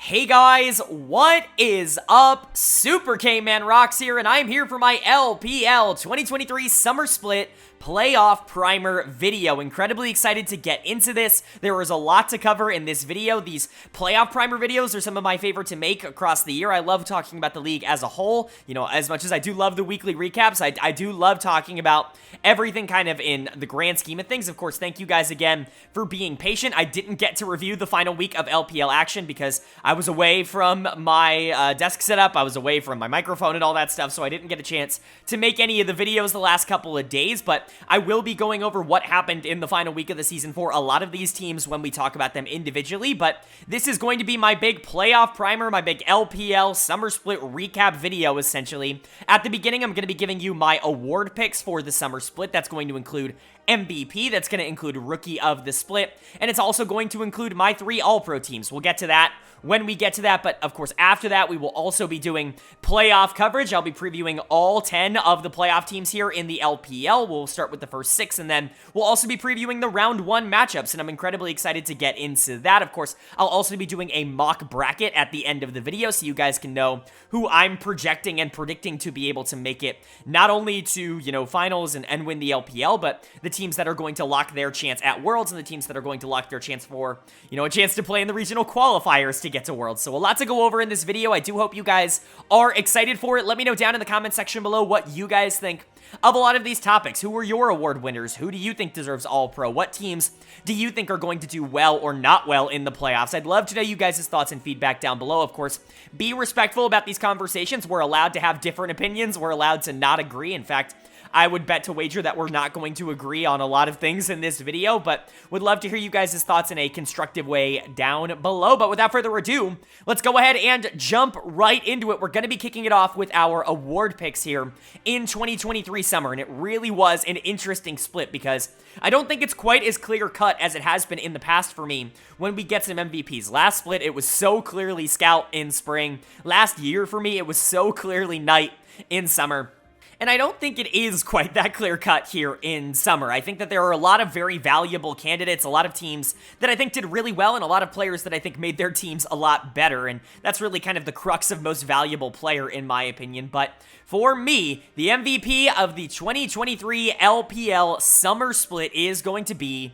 Hey guys, what is up? Super K-Man Rocks here, and I'm here for my LPL 2023 Summer Split Playoff Primer video. Incredibly excited to get into this. There is a lot to cover in this video. These Playoff Primer videos are some of my favorite to make across the year. I love talking about the league as a whole. You know, as much as I do love the weekly recaps, I do love talking about everything kind of in the grand scheme of things. Of course, thank you guys again for being patient. I didn't get to review the final week of LPL action because I was away from my desk setup. I was away from my microphone and all that stuff, so I didn't get a chance to make any of the videos the last couple of days, but I will be going over what happened in the final week of the season for a lot of these teams when we talk about them individually, but this is going to be my big playoff primer, my big LPL Summer Split recap video, essentially. At the beginning, I'm going to be giving you my award picks for the Summer Split. That's going to include MVP, that's going to include Rookie of the Split, and it's also going to include my 3 All-Pro teams. We'll get to that when we get to that, but of course after that we will also be doing playoff coverage. I'll be previewing all 10 of the playoff teams here in the LPL. We'll start with the first 6, and then we'll also be previewing the round 1 matchups, and I'm incredibly excited to get into that. Of course, I'll also be doing a mock bracket at the end of the video so you guys can know who I'm projecting and predicting to be able to make it not only to, you know, finals and win the LPL, but the teams that are going to lock their chance at Worlds and the teams that are going to lock their chance for, you know, a chance to play in the regional qualifiers to get to Worlds. So a lot to go over in this video. I do hope you guys are excited for it. Let me know down in the comment section below what you guys think of a lot of these topics. Who are your award winners? Who do you think deserves All-Pro? What teams do you think are going to do well or not well in the playoffs? I'd love to know you guys' thoughts and feedback down below. Of course, be respectful about these conversations. We're allowed to have different opinions. We're allowed to not agree. In fact, I would bet to wager that we're not going to agree on a lot of things in this video, but would love to hear you guys' thoughts in a constructive way down below. But without further ado, let's go ahead and jump right into it. We're going to be kicking it off with our award picks here in 2023 summer, and it really was an interesting split because I don't think it's quite as clear-cut as it has been in the past for me when we get some MVPs. Last split, it was so clearly Scout in spring. Last year for me, it was so clearly Knight in summer. And I don't think it is quite that clear-cut here in summer. I think that there are a lot of very valuable candidates, a lot of teams that I think did really well, and a lot of players that I think made their teams a lot better, and that's really kind of the crux of most valuable player, in my opinion. But for me, the MVP of the 2023 LPL Summer Split is going to be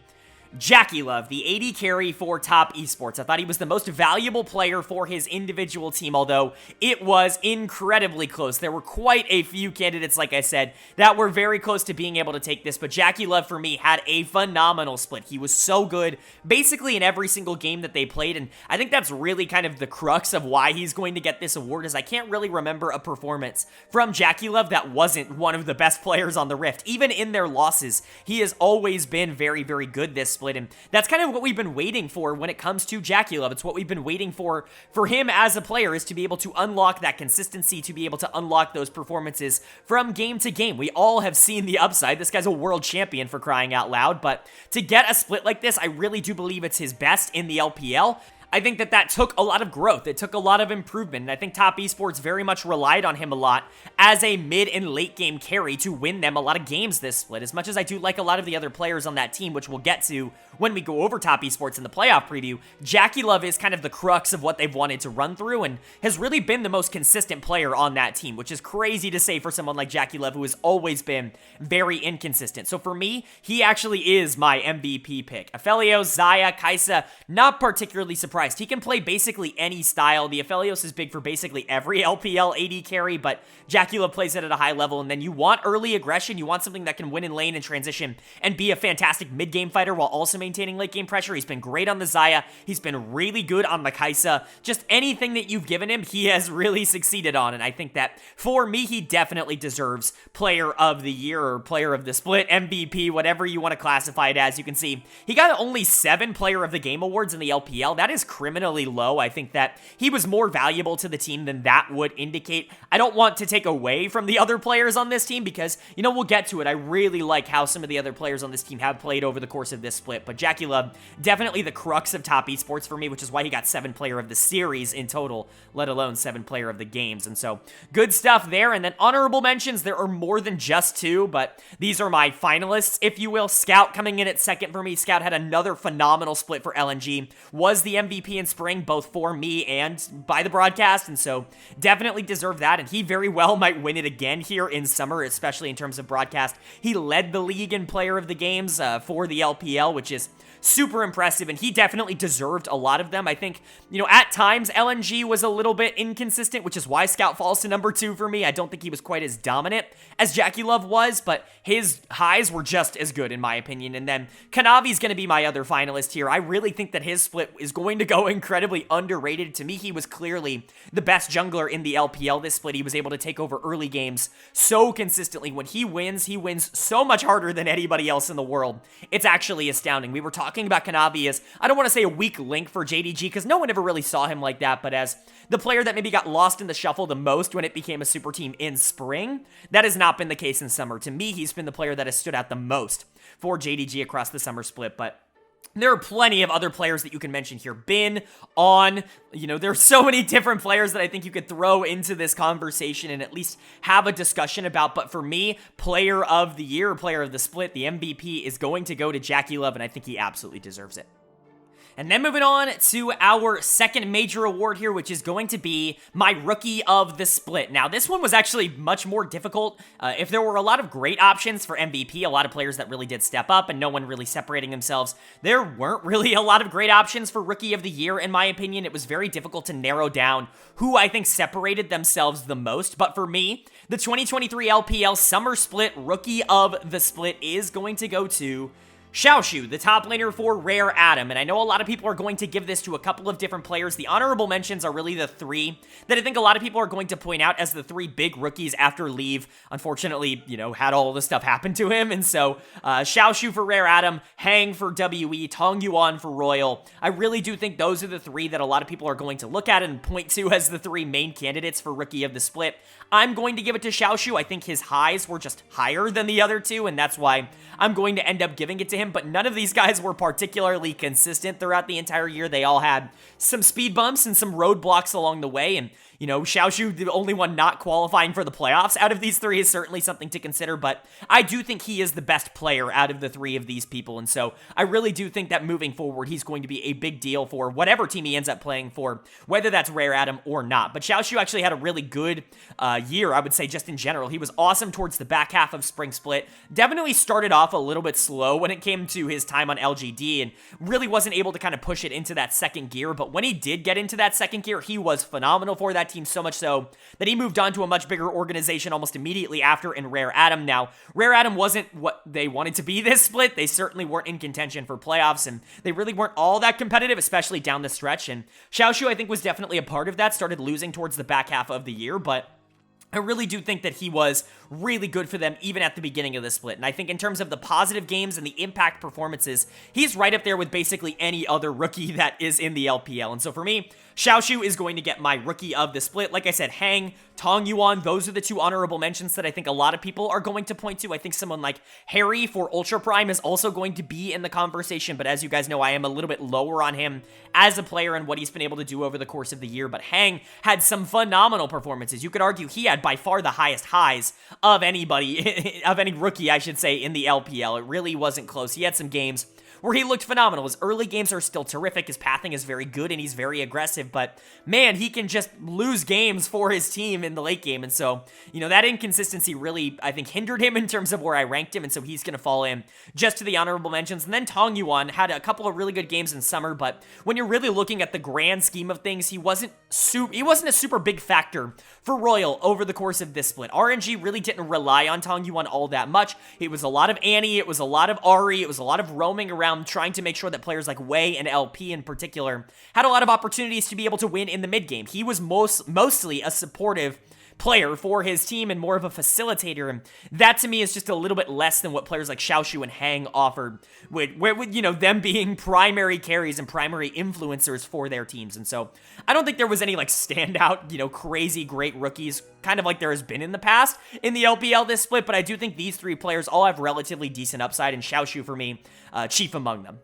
JackeyLove, the AD carry for Top Esports. I thought he was the most valuable player for his individual team, although it was incredibly close. There were quite a few candidates, like I said, that were very close to being able to take this, but JackeyLove, for me, had a phenomenal split. He was so good, basically in every single game that they played, and I think that's really kind of the crux of why he's going to get this award, is I can't really remember a performance from JackeyLove that wasn't one of the best players on the Rift. Even in their losses, he has always been very, very good this split, and that's kind of what we've been waiting for when it comes to JackeyLove. It's what we've been waiting for him as a player, is to be able to unlock that consistency, to be able to unlock those performances from game to game. We all have seen the upside. This guy's a world champion, for crying out loud, but to get a split like this, I really do believe it's his best in the LPL. I think that took a lot of growth. It took a lot of improvement, and I think Top Esports very much relied on him a lot as a mid and late game carry to win them a lot of games this split. As much as I do like a lot of the other players on that team, which we'll get to when we go over Top Esports in the playoff preview, JackeyLove is kind of the crux of what they've wanted to run through and has really been the most consistent player on that team, which is crazy to say for someone like JackeyLove, who has always been very inconsistent. So for me, he actually is my MVP pick. Aphelios, Xayah, Kai'Sa, not particularly surprised. He can play basically any style. The Aphelios is big for basically every LPL AD carry, but JackeyLove plays it at a high level, and then you want early aggression, you want something that can win in lane and transition and be a fantastic mid-game fighter while also maintaining late-game pressure. He's been great on the Xayah. He's been really good on the Kai'Sa. Just anything that you've given him, he has really succeeded on, and I think that for me, he definitely deserves Player of the Year or Player of the Split, MVP, whatever you want to classify it as. You can see he got only 7 Player of the Game awards in the LPL. That is criminally low. I think that he was more valuable to the team than that would indicate. I don't want to take away from the other players on this team because, you know, we'll get to it. I really like how some of the other players on this team have played over the course of this split, but JackeyLove, definitely the crux of Top Esports for me, which is why he got 7 Player of the Series in total, let alone 7 Player of the Games, and so good stuff there. And then honorable mentions, there are more than just 2, but these are my finalists, if you will. Scout coming in at second for me. Scout had another phenomenal split for LNG, was the MVP MVP in spring, both for me and by the broadcast, and so definitely deserved that, and he very well might win it again here in summer, especially in terms of broadcast. He led the league in player of the games for the LPL, which is super impressive, and he definitely deserved a lot of them. I think, at times, LNG was a little bit inconsistent, which is why Scout falls to number 2 for me. I don't think he was quite as dominant as Jackie Love was, but his highs were just as good, in my opinion. And then Kanavi's going to be my other finalist here. I really think that his split is going to go incredibly underrated. To me, he was clearly the best jungler in the LPL this split. He was able to take over early games so consistently. When he wins so much harder than anybody else in the world. It's actually astounding. We were talking about Kanavi as, I don't want to say a weak link for JDG, because no one ever really saw him like that, but as the player that maybe got lost in the shuffle the most when it became a super team in spring, that has not been the case in summer. To me, he's been the player that has stood out the most for JDG across the summer split, but there are plenty of other players that you can mention here. Bin, On, there's so many different players that I think you could throw into this conversation and at least have a discussion about. But for me, player of the year, player of the split, the MVP is going to go to Jackie Love, and I think he absolutely deserves it. And then moving on to our second major award here, which is going to be my Rookie of the Split. Now, this one was actually much more difficult. If there were a lot of great options for MVP, a lot of players that really did step up and no one really separating themselves, there weren't really a lot of great options for Rookie of the Year, in my opinion. It was very difficult to narrow down who I think separated themselves the most. But for me, the 2023 LPL Summer Split Rookie of the Split is going to go to Xiaoshu, the top laner for Rare Adam, and I know a lot of people are going to give this to a couple of different players. The honorable mentions are really the 3 that I think a lot of people are going to point out as the 3 big rookies after Leave, unfortunately, had all this stuff happen to him, and so Xiaoshu for Rare Adam, Hang for WE, Tong Yuan for Royal. I really do think those are the 3 that a lot of people are going to look at and point to as the 3 main candidates for Rookie of the Split. I'm going to give it to Xiaoshu. I think his highs were just higher than the other 2, and that's why I'm going to end up giving it to him, but none of these guys were particularly consistent throughout the entire year. They all had some speed bumps and some roadblocks along the way, and Xiaoshu, the only one not qualifying for the playoffs out of these 3, is certainly something to consider, but I do think he is the best player out of the 3 of these people, and so I really do think that moving forward, he's going to be a big deal for whatever team he ends up playing for, whether that's Rare Adam or not. But Xiaoshu actually had a really good year, I would say, just in general. He was awesome towards the back half of Spring Split, definitely started off a little bit slow when it came to his time on LGD, and really wasn't able to kind of push it into that second gear, but when he did get into that second gear, he was phenomenal for that team, so much so that he moved on to a much bigger organization almost immediately after in Rare Adam. Now, Rare Adam wasn't what they wanted to be this split. They certainly weren't in contention for playoffs, and they really weren't all that competitive, especially down the stretch, and Xiaoshu, I think, was definitely a part of that, started losing towards the back half of the year, but I really do think that he was really good for them even at the beginning of the split. And I think in terms of the positive games and the impact performances, he's right up there with basically any other rookie that is in the LPL. And so for me, Xiaoshu is going to get my Rookie of the Split. Like I said, Hang, Tong Yuan, those are the 2 honorable mentions that I think a lot of people are going to point to. I think someone like Harry for Ultra Prime is also going to be in the conversation, but as you guys know, I am a little bit lower on him as a player and what he's been able to do over the course of the year, but Hang had some phenomenal performances. You could argue he had by far the highest highs of anybody, of any rookie, I should say, in the LPL. It really wasn't close. He had some games where he looked phenomenal. His early games are still terrific. His pathing is very good, and he's very aggressive, but man, he can just lose games for his team in the late game, and so, that inconsistency really, I think, hindered him in terms of where I ranked him, and so he's going to fall in just to the honorable mentions. And then Tong Yuan had a couple of really good games in summer, but when you're really looking at the grand scheme of things, he wasn't a super big factor for Royal over the course of this split. RNG really didn't rely on Tong Yuan all that much. It was a lot of Annie, it was a lot of Ari, it was a lot of roaming around, trying to make sure that players like Wei and LP in particular had a lot of opportunities to be able to win in the mid game. He was mostly a supportive player for his team and more of a facilitator, and that to me is just a little bit less than what players like Xiaoshu and Hang offered, with them being primary carries and primary influencers for their teams. And so I don't think there was any standout, crazy great rookies, kind of like there has been in the past in the LPL this split, but I do think these 3 players all have relatively decent upside, and Xiaoshu for me, chief among them.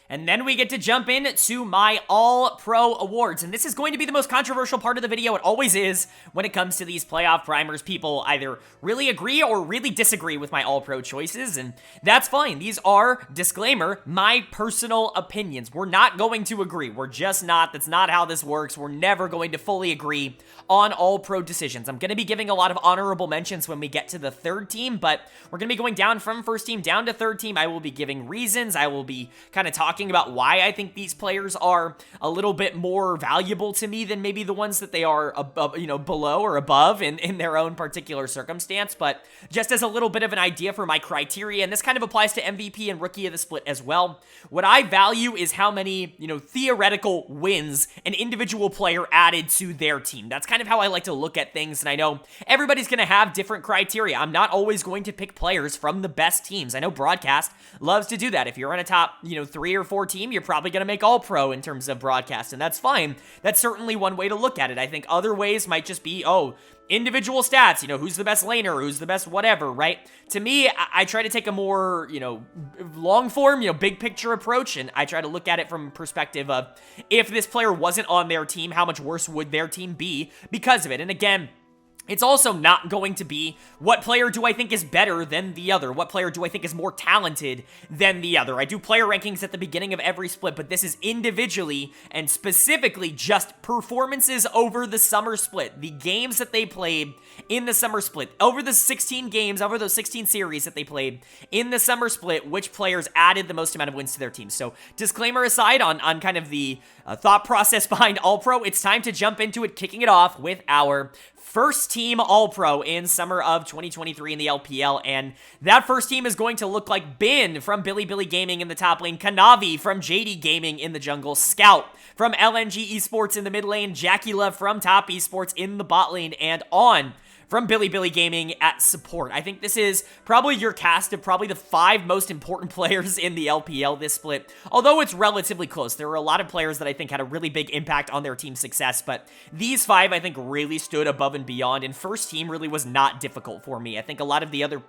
And then we get to jump in to my All-Pro Awards. And this is going to be the most controversial part of the video. It always is when it comes to these playoff primers. People either really agree or really disagree with my All-Pro choices, and that's fine. These are, disclaimer, my personal opinions. We're not going to agree. We're just not. That's not how this works. We're never going to fully agree on All-Pro decisions. I'm going to be giving a lot of honorable mentions when we get to the third team, but we're going to be going down from first team down to third team. I will be giving reasons. I will be kind of talking about why I think these players are a little bit more valuable to me than maybe the ones that they are above, below or above in their own particular circumstance. But just as a little bit of an idea for my criteria, and this kind of applies to MVP and Rookie of the Split as well, what I value is how many, theoretical wins an individual player added to their team. That's kind of how I like to look at things, and I know everybody's going to have different criteria. I'm not always going to pick players from the best teams. I know broadcast loves to do that. If you're on a top, 3 or 4 team, you're probably going to make All-Pro in terms of broadcast, and that's fine. That's certainly one way to look at it. I think other ways might just be, individual stats, who's the best laner, who's the best whatever, right? To me, I try to take a more, long form, big picture approach, and I try to look at it from a perspective of if this player wasn't on their team, how much worse would their team be because of it? And again, it's also not going to be what player do I think is better than the other? What player do I think is more talented than the other? I do player rankings at the beginning of every split, but this is individually and specifically just performances over the summer split. The games that they played in the summer split. Over the 16 games, over those 16 series that they played in the summer split, which players added the most amount of wins to their team. So disclaimer aside on kind of the thought process behind All-Pro, it's time to jump into it, kicking it off with our first team All-Pro in summer of 2023 in the LPL, and that first team is going to look like Bin from Bilibili Gaming in the top lane, Kanavi from JD Gaming in the jungle, Scout from LNG Esports in the mid lane, Jackie Love from Top Esports in the bot lane, and On from Bilibili Gaming at support. I think this is probably your cast of probably the 5 most important players in the LPL this split, although it's relatively close. There were a lot of players that I think had a really big impact on their team's success, but these 5 I think really stood above and beyond, and first team really was not difficult for me. I think a lot of the other,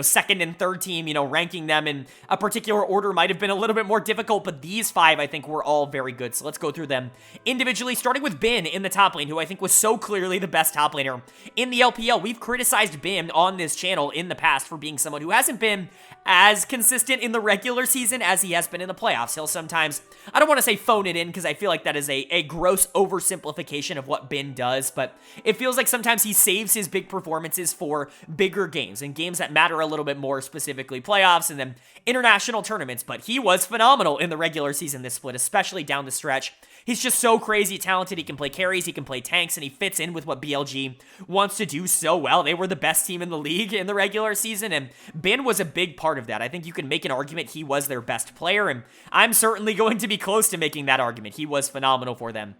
second and third team, ranking them in a particular order might have been a little bit more difficult, but these 5 I think were all very good. So let's go through them individually, starting with Bin in the top lane, who I think was so clearly the best top laner in the LPL. We've criticized Bim on this channel in the past for being someone who hasn't been as consistent in the regular season as he has been in the playoffs. He'll sometimes, I don't want to say phone it in because I feel like that is a gross oversimplification of what Bin does, but it feels like sometimes he saves his big performances for bigger games and games that matter a little bit more, specifically playoffs and then international tournaments. But he was phenomenal in the regular season this split, especially down the stretch. He's just so crazy talented. He can play carries, he can play tanks, and he fits in with what BLG wants to do so well. They were the best team in the league in the regular season, and Bin was a big part of that. I think you can make an argument he was their best player, and I'm certainly going to be close to making that argument. He was phenomenal for them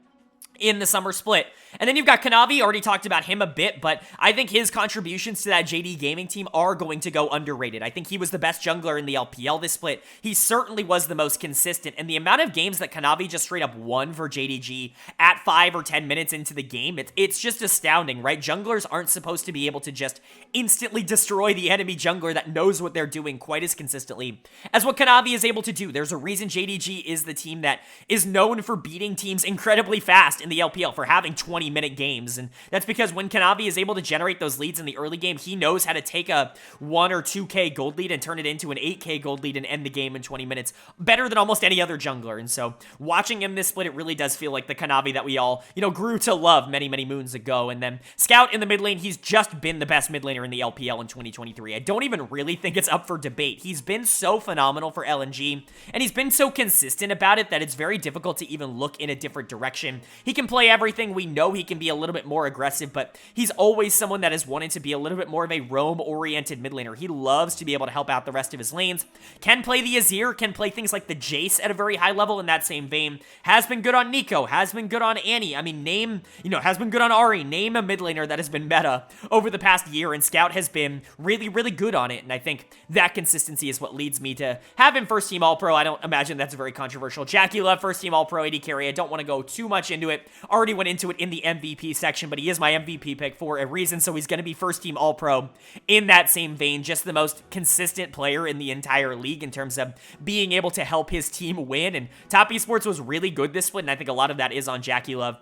in the summer split. And then you've got Kanavi, already talked about him a bit, but I think his contributions to that JD Gaming team are going to go underrated. I think he was the best jungler in the LPL this split. He certainly was the most consistent, and the amount of games that Kanavi just straight up won for JDG at 5 or 10 minutes into the game, it's just astounding, right? Junglers aren't supposed to be able to just instantly destroy the enemy jungler that knows what they're doing quite as consistently as what Kanavi is able to do. There's a reason JDG is the team that is known for beating teams incredibly fast in the LPL, for having 20-minute games, and that's because when Kanavi is able to generate those leads in the early game, he knows how to take a 1 or 2k gold lead and turn it into an 8k gold lead and end the game in 20 minutes better than almost any other jungler. And so watching him this split, it really does feel like the Kanavi that we all, grew to love many, many moons ago. And then Scout in the mid lane, he's just been the best mid laner in the LPL in 2023. I don't even really think it's up for debate. He's been so phenomenal for LNG, and he's been so consistent about it that it's very difficult to even look in a different direction. He can play everything. We know he can be a little bit more aggressive, but he's always someone that has wanted to be a little bit more of a roam-oriented mid laner. He loves to be able to help out the rest of his lanes. Can play the Azir, can play things like the Jace at a very high level in that same vein. Has been good on Nico, has been good on Annie. I mean, has been good on Ari. Name a mid laner that has been meta over the past year, and Scout has been really, really good on it, and I think that consistency is what leads me to have him first team All-Pro. I don't imagine that's very controversial. Jackie Love, first team All-Pro AD carry. I don't want to go too much into it. split. Already went into it in the MVP section, but he is my MVP pick for a reason, so he's going to be first team All-Pro in that same vein. Just the most consistent player in the entire league in terms of being able to help his team win, and Top Esports was really good this split, and I think a lot of that is on Jackie Love.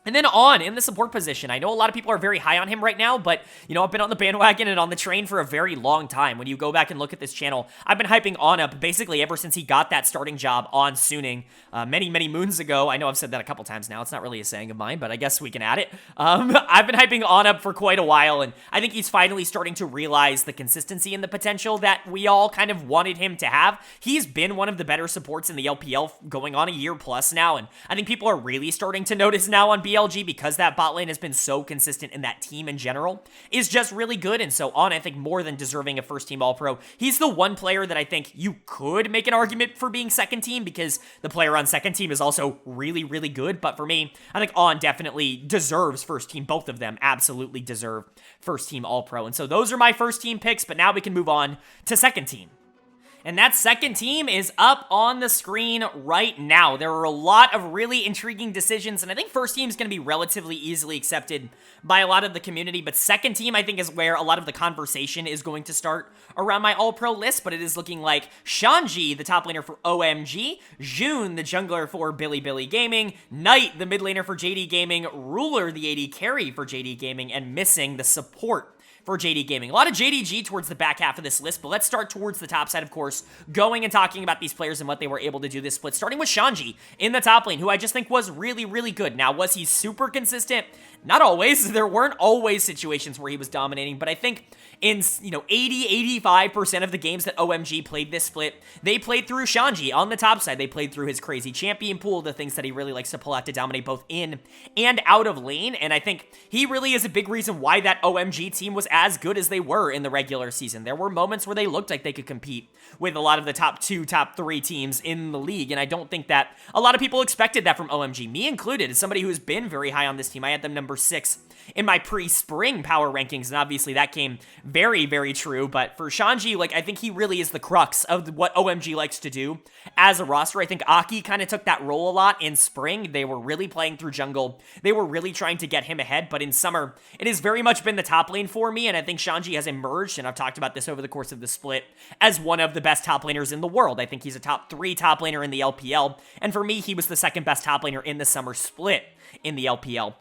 And then On in the support position. I know a lot of people are very high on him right now, but, you know, I've been on the bandwagon and on the train for a very long time. When you go back and look at this channel, I've been hyping On up basically ever since he got that starting job on Suning many, many moons ago. I know I've said that a couple times now. It's not really a saying of mine, but I guess we can add it. I've been hyping On up for quite a while, and I think he's finally starting to realize the consistency and the potential that we all kind of wanted him to have. He's been one of the better supports in the LPL going on a year plus now, and I think people are really starting to notice now on BLG because that bot lane has been so consistent and that team in general is just really good. And so On, I think, more than deserving a first team All-Pro. He's the one player that I think you could make an argument for being second team because the player on second team is also really, really good. But for me, I think On definitely deserves first team. Both of them absolutely deserve first team All-Pro. And so those are my first team picks, but now we can move on to second team. And that second team is up on the screen right now. There are a lot of really intriguing decisions, and I think first team is going to be relatively easily accepted by a lot of the community, but second team I think is where a lot of the conversation is going to start around my All-Pro list, but it is looking like Shanji, the top laner for OMG, June, the jungler for Bilibili Gaming, Knight, the mid laner for JD Gaming, Ruler, the AD carry for JD Gaming, and Missing, the support for JD Gaming. A lot of JDG towards the back half of this list, but let's start towards the top side, of course, going and talking about these players and what they were able to do this split, starting with Shanji in the top lane, who I just think was really, really good. Now, was he super consistent? Not always. There weren't always situations where he was dominating, but I think in, 80-85% of the games that OMG played this split, they played through Shanji on the top side. They played through his crazy champion pool, the things that he really likes to pull out to dominate both in and out of lane, and I think he really is a big reason why that OMG team was as good as they were in the regular season. There were moments where they looked like they could compete with a lot of the top 2, top 3 teams in the league, and I don't think that a lot of people expected that from OMG, me included. As somebody who's been very high on this team, I had them number 6 in my pre-spring power rankings, and obviously that came very, very true, but for Shanji, I think he really is the crux of what OMG likes to do as a roster. I think Aki kind of took that role a lot in spring. They were really playing through jungle. They were really trying to get him ahead, but in summer, it has very much been the top lane for me, and I think Shanji has emerged, and I've talked about this over the course of the split, as one of the best top laners in the world. I think he's a top 3 top laner in the LPL, and for me, he was the second best top laner in the summer split in the LPL.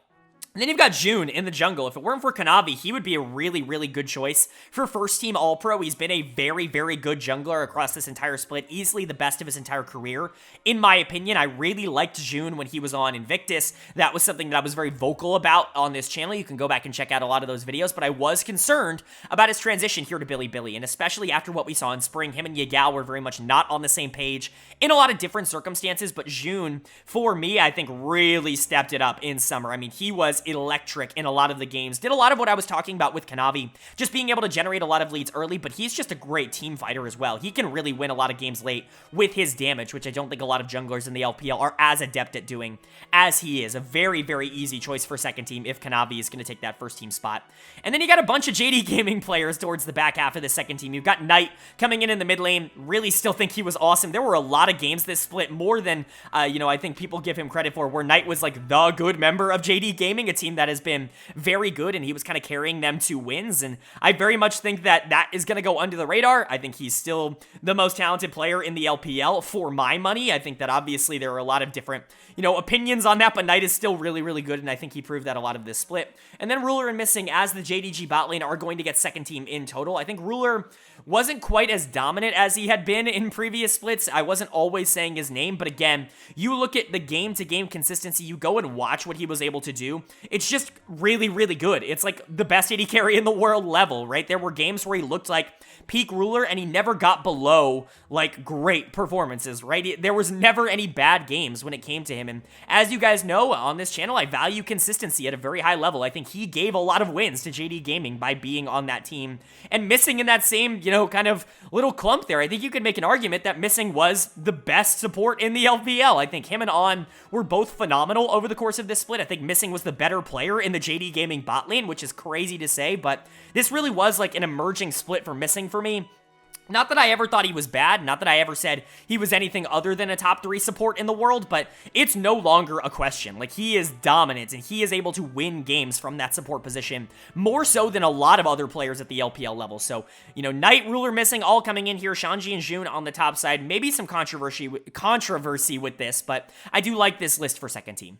And then you've got June in the jungle. If it weren't for Kanavi, he would be a really, really good choice for first team All-Pro. He's been a very, very good jungler across this entire split, easily the best of his entire career. In my opinion, I really liked June when he was on Invictus. That was something that I was very vocal about on this channel. You can go back and check out a lot of those videos, but I was concerned about his transition here to Bilibili, and especially after what we saw in spring, him and Yagao were very much not on the same page in a lot of different circumstances, but June, for me, I think really stepped it up in summer. I mean, he was electric in a lot of the games. Did a lot of what I was talking about with Kanavi, just being able to generate a lot of leads early, but he's just a great team fighter as well. He can really win a lot of games late with his damage, which I don't think a lot of junglers in the LPL are as adept at doing as he is. A very, very easy choice for second team if Kanavi is going to take that first team spot. And then you got a bunch of JD Gaming players towards the back half of the second team. You've got Knight coming in the mid lane. Really still think he was awesome. There were a lot of games this split, more than, I think people give him credit for, where Knight was like the good member of JD Gaming, a team that has been very good, and he was kind of carrying them to wins, and I very much think that that is going to go under the radar. I think he's still the most talented player in the LPL for my money. I think that obviously there are a lot of different, opinions on that, but Knight is still really, really good, and I think he proved that a lot of this split. And then Ruler and Missing as the JDG bot lane are going to get second team in total. I think Ruler wasn't quite as dominant as he had been in previous splits. I wasn't always saying his name, but again, you look at the game-to-game consistency, you go and watch what he was able to do. It's just really, really good. It's like the best AD carry in the world level, right? There were games where he looked like peak Ruler, and he never got below, great performances, right? There was never any bad games when it came to him, and as you guys know, on this channel, I value consistency at a very high level. I think he gave a lot of wins to JD Gaming by being on that team, and Missing in that same, kind of little clump there. I think you could make an argument that Missing was the best support in the LPL. I think him and On were both phenomenal over the course of this split. I think Missing was the better player in the JD Gaming bot lane, which is crazy to say, but this really was like an emerging split for Missing for me. Not that I ever thought he was bad, not that I ever said he was anything other than a top 3 support in the world, but it's no longer a question. Like, he is dominant, and he is able to win games from that support position, more so than a lot of other players at the LPL level. So, you know, Knight, Ruler missing, all coming in here, Shanji and Jun on the top side. Maybe some controversy with this, but I do like this list for second team.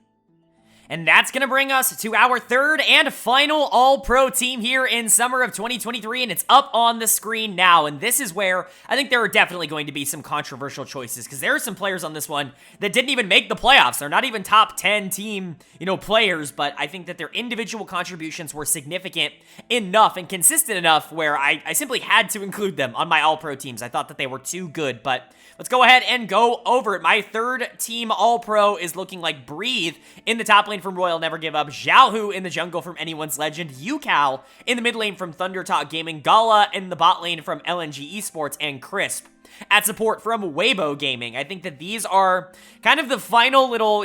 And that's going to bring us to our third and final All-Pro team here in summer of 2023, and it's up on the screen now. And this is where I think there are definitely going to be some controversial choices, because there are some players on this one that didn't even make the playoffs. They're not even top 10 team, players, but I think that their individual contributions were significant enough and consistent enough where I simply had to include them on my All-Pro teams. I thought that they were too good, but let's go ahead and go over it. My third team All-Pro is looking like Breathe in the top lane from Royal Never Give Up, Xiaohu in the jungle from Anyone's Legend, Yucal in the mid lane from Thundertalk Gaming, Gala in the bot lane from LNG Esports, and Crisp at support from Weibo Gaming. I think that these are kind of the final little,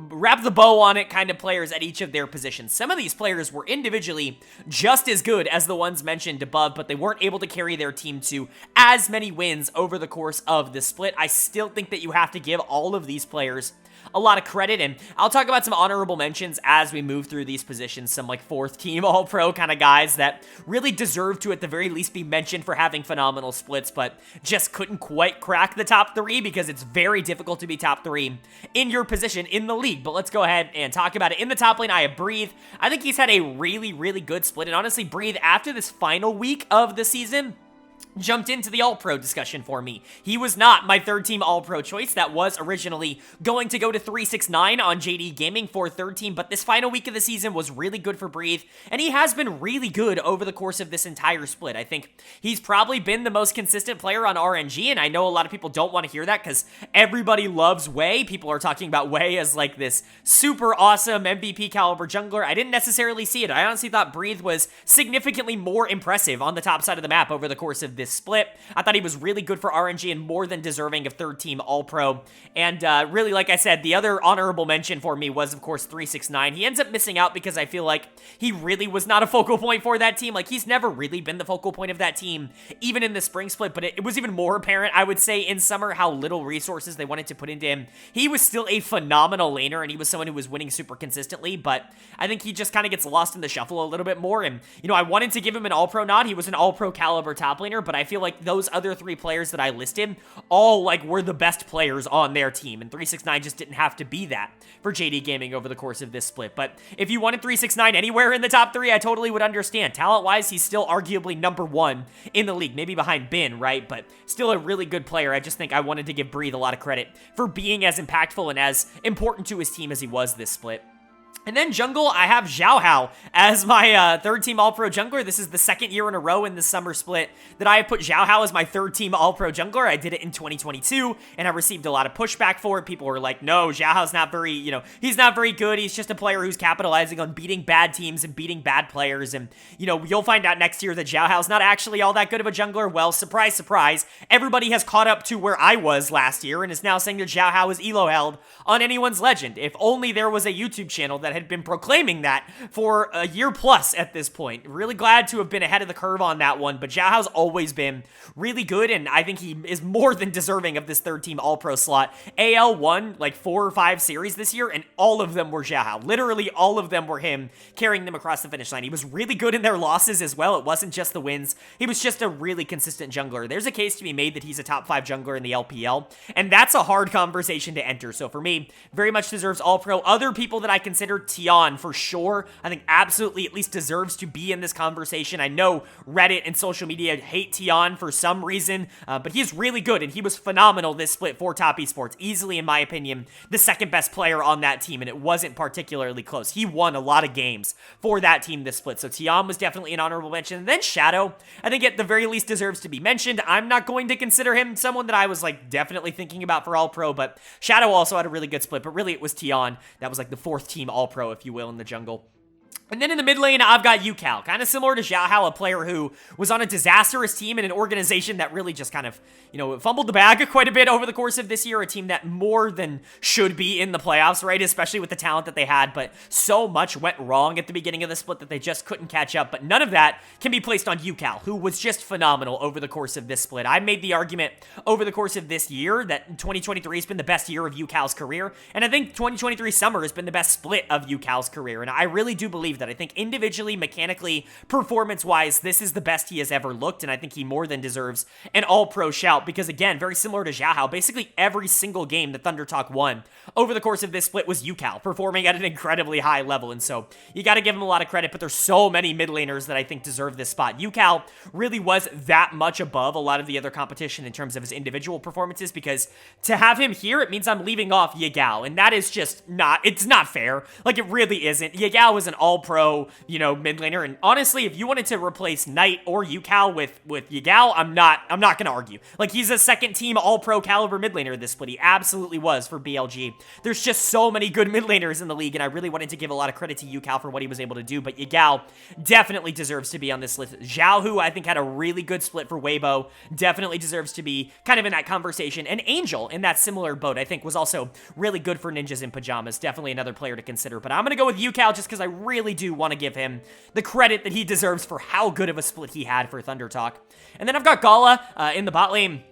wrap the bow on it kind of players at each of their positions. Some of these players were individually just as good as the ones mentioned above, but they weren't able to carry their team to as many wins over the course of the split. I still think that you have to give all of these players a lot of credit, and I'll talk about some honorable mentions as we move through these positions, some like fourth team All-Pro kind of guys that really deserve to at the very least be mentioned for having phenomenal splits, but just couldn't quite crack the top 3 because it's very difficult to be top 3 in your position in the league. But let's go ahead and talk about it. In the top lane, I have Breathe. I think he's had a really, really good split, and honestly, Breathe, after this final week of the season, jumped into the All-Pro discussion for me. He was not my third team All-Pro choice. That was originally going to go to 369 on JD Gaming for third team, but this final week of the season was really good for Breathe, and he has been really good over the course of this entire split. I think he's probably been the most consistent player on RNG, and I know a lot of people don't want to hear that because everybody loves Wei. People are talking about Wei as like this super awesome MVP caliber jungler. I didn't necessarily see it. I honestly thought Breathe was significantly more impressive on the top side of the map over the course of this split. I thought he was really good for RNG and more than deserving of third team All-Pro. And really, like I said, the other honorable mention for me was, of course, 369. He ends up missing out because I feel like he really was not a focal point for that team. Like, he's never really been the focal point of that team, even in the spring split, but it was even more apparent, I would say, in summer how little resources they wanted to put into him. He was still a phenomenal laner, and he was someone who was winning super consistently, but I think he just kind of gets lost in the shuffle a little bit more, and, I wanted to give him an All-Pro nod. He was an All-Pro caliber top laner, but I feel like those other 3 players that I listed all were the best players on their team, and 369 just didn't have to be that for JD Gaming over the course of this split. But if you wanted 369 anywhere in the top 3, I totally would understand. Talent-wise, he's still arguably number 1 in the league, maybe behind Bin, right? But still a really good player. I just think I wanted to give Breathe a lot of credit for being as impactful and as important to his team as he was this split. And then jungle, I have Xiaohu as my third team All-Pro jungler. This is the second year in a row in the summer split that I have put Xiaohu as my third team All-Pro jungler. I did it in 2022, and I received a lot of pushback for it. People were like, no, Xiaohu's not very, he's not very good. He's just a player who's capitalizing on beating bad teams and beating bad players. And, you'll find out next year that Xiaohu's not actually all that good of a jungler. Well, surprise, surprise. Everybody has caught up to where I was last year and is now saying that Xiaohu is elo held on Anyone's Legend. If only there was a YouTube channel that had been proclaiming that for a year plus at this point. Really glad to have been ahead of the curve on that one, but Xiaohu's always been really good, and I think he is more than deserving of this third team All-Pro slot. AL won 4 or 5 series this year, and all of them were Xiaohu. Literally all of them were him carrying them across the finish line. He was really good in their losses as well. It wasn't just the wins. He was just a really consistent jungler. There's a case to be made that he's a top 5 jungler in the LPL, and that's a hard conversation to enter. So for me, very much deserves All-Pro. Other people that I consider, Tion for sure, I think absolutely at least deserves to be in this conversation. I know Reddit and social media hate Tion for some reason, but he's really good, and he was phenomenal this split for Top Esports. Easily, in my opinion, the second best player on that team, and it wasn't particularly close. He won a lot of games for that team this split, so Tion was definitely an honorable mention. And then Shadow, I think at the very least deserves to be mentioned. I'm not going to consider him someone that I was definitely thinking about for All-Pro, but Shadow also had a really good split, but really it was Tion that was the fourth team All-Pro, if you will, in the jungle. And then in the mid lane, I've got Yucal, kind of similar to Xiaohao, a player who was on a disastrous team in an organization that really just kind of, fumbled the bag quite a bit over the course of this year, a team that more than should be in the playoffs, right, especially with the talent that they had, but so much went wrong at the beginning of the split that they just couldn't catch up, but none of that can be placed on Yucal, who was just phenomenal over the course of this split. I made the argument over the course of this year that 2023 has been the best year of Yucal's career, and I think 2023 summer has been the best split of Yucal's career, and I really do believe that. I think individually, mechanically, performance-wise, this is the best he has ever looked, and I think he more than deserves an all-pro shout, because again, very similar to Xiaohao, basically every single game that Thunder Talk won over the course of this split was Yucal, performing at an incredibly high level, and so you gotta give him a lot of credit, but there's so many mid laners that I think deserve this spot. Yucal really was that much above a lot of the other competition in terms of his individual performances, because to have him here, it means I'm leaving off Yagao, and that is just it's not fair. Like, it really isn't. Yagao was an all-pro, mid laner, and honestly, if you wanted to replace Knight or Yucal with Yagao, I'm not gonna argue. Like, he's a second-team all-pro caliber mid laner this split. He absolutely was for BLG. There's just so many good mid laners in the league, and I really wanted to give a lot of credit to Yucal for what he was able to do, but Yagao definitely deserves to be on this list. Zhao, who I think had a really good split for Weibo, definitely deserves to be kind of in that conversation, and Angel in that similar boat, I think, was also really good for Ninjas in Pyjamas. Definitely another player to consider, but I'm gonna go with Yucal just because I really do want to give him the credit that he deserves for how good of a split he had for Thunder Talk. And then I've got Gala in the bot lane.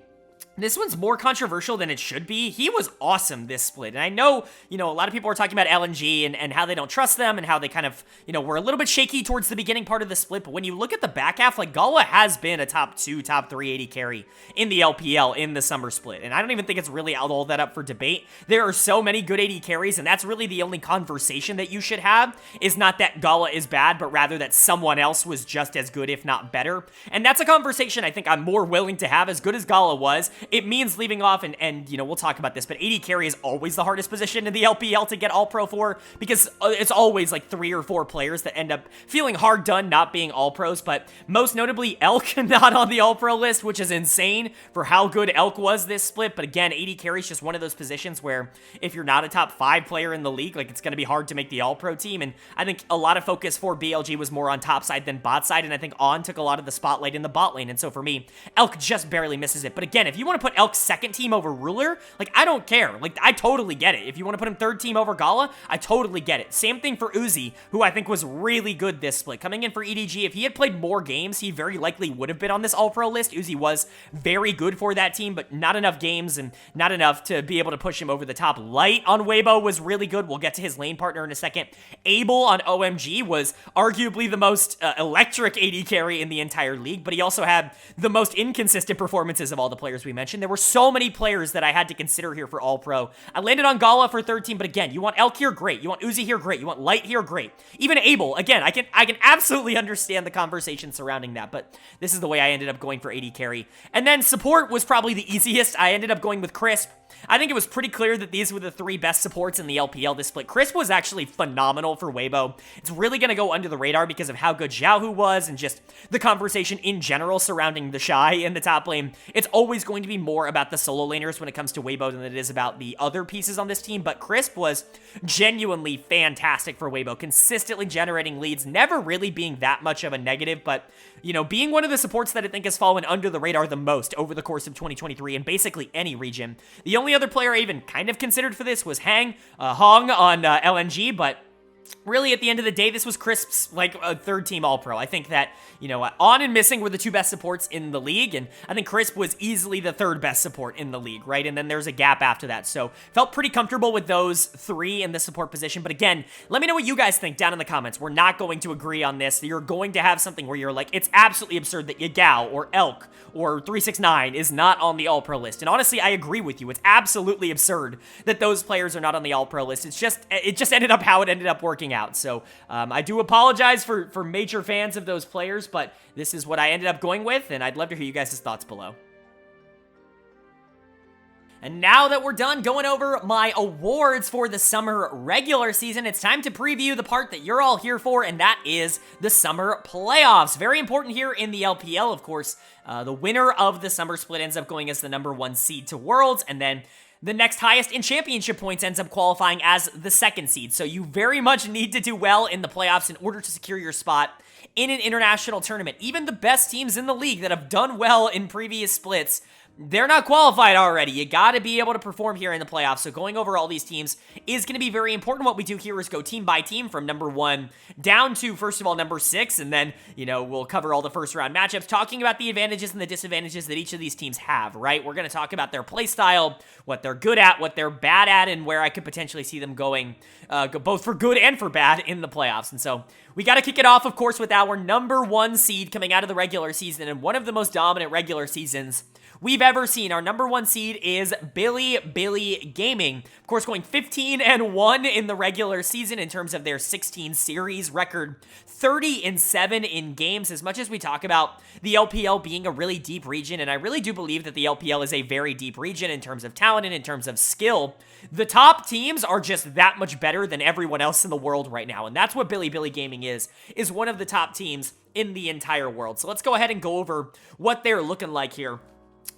This one's more controversial than it should be. He was awesome this split. And I know, a lot of people are talking about LNG and how they don't trust them and how they kind of, were a little bit shaky towards the beginning part of the split. But when you look at the back half, like, Gala has been a top 2, top 3 AD carry in the LPL in the summer split. And I don't even think it's really all that up for debate. There are so many good AD carries, and that's really the only conversation that you should have, is not that Gala is bad, but rather that someone else was just as good, if not better. And that's a conversation I think I'm more willing to have. As good as Gala was, it means leaving off, and we'll talk about this, but AD carry is always the hardest position in the LPL to get all-pro for, because it's always like 3 or 4 players that end up feeling hard done not being all-pros, but most notably Elk not on the all-pro list, which is insane for how good Elk was this split. But again, AD carry is just one of those positions where if you're not a top 5 player in the league, like, it's going to be hard to make the all-pro team, and I think a lot of focus for BLG was more on top side than bot side, and I think On took a lot of the spotlight in the bot lane, and so for me, Elk just barely misses it. But again, if you want to put Elk's second team over Ruler, like, I don't care. Like, I totally get it. If you want to put him third team over Gala, I totally get it. Same thing for Uzi, who I think was really good this split. Coming in for EDG, if he had played more games, he very likely would have been on this all-pro list. Uzi was very good for that team, but not enough games and not enough to be able to push him over the top. Light on Weibo was really good. We'll get to his lane partner in a second. Abel on OMG was arguably the most electric AD carry in the entire league, but he also had the most inconsistent performances of all the players we mentioned. There were so many players that I had to consider here for all-pro. I landed on Gala for third team, but again, you want Elk here, great. You want Uzi here, great. You want Light here, great. Even Abel, again, I can absolutely understand the conversation surrounding that, but this is the way I ended up going for AD carry. And then support was probably the easiest. I ended up going with Crisp. I think it was pretty clear that these were the 3 best supports in the LPL this split. Crisp was actually phenomenal for Weibo. It's really going to go under the radar because of how good Xiaohu was and just the conversation in general surrounding the Shy in the top lane. It's always going to be more about the solo laners when it comes to Weibo than it is about the other pieces on this team, but Crisp was genuinely fantastic for Weibo, consistently generating leads, never really being that much of a negative, but, being one of the supports that I think has fallen under the radar the most over the course of 2023 in basically any region. The only other player I even kind of considered for this was Hong on LNG, but really, at the end of the day, this was Crisp's, like, a third-team All-Pro. I think that, On and Missing were the 2 best supports in the league, and I think Crisp was easily the 3rd best support in the league, right? And then there's a gap after that, so felt pretty comfortable with those 3 in the support position. But again, let me know what you guys think down in the comments. We're not going to agree on this. You're going to have something where you're like, it's absolutely absurd that Yagao or Elk or 369 is not on the All-Pro list. And honestly, I agree with you. It's absolutely absurd that those players are not on the All-Pro list. It just ended up how it ended up working out. So I do apologize for major fans of those players, but this is what I ended up going with, and I'd love to hear you guys' thoughts below. And now that we're done going over my awards for the summer regular season, it's time to preview the part that you're all here for, and that is the summer playoffs. Very important here in the LPL, of course. The winner of the summer split ends up going as the #1 seed to Worlds, and then the next highest in championship points ends up qualifying as the second seed. So you very much need to do well in the playoffs in order to secure your spot in an international tournament. Even the best teams in the league that have done well in previous splits, they're not qualified already. You got to be able to perform here in the playoffs. So going over all these teams is going to be very important. What we do here is go team by team from number 1 down to, first of all, number 6. And then, we'll cover all the first round matchups, talking about the advantages and the disadvantages that each of these teams have, right? We're going to talk about their play style, what they're good at, what they're bad at, and where I could potentially see them going, both for good and for bad in the playoffs. And so we got to kick it off, of course, with our number 1 seed coming out of the regular season and one of the most dominant regular seasons we've ever seen. Our number 1 seed is Bilibili Gaming. Of course, going 15-1 in the regular season in terms of their 16 series record, 30-7 in games. As much as we talk about the LPL being a really deep region, and I really do believe that the LPL is a very deep region in terms of talent and in terms of skill, the top teams are just that much better than everyone else in the world right now. And that's what Bilibili Gaming is one of the top teams in the entire world. So let's go ahead and go over what they're looking like here.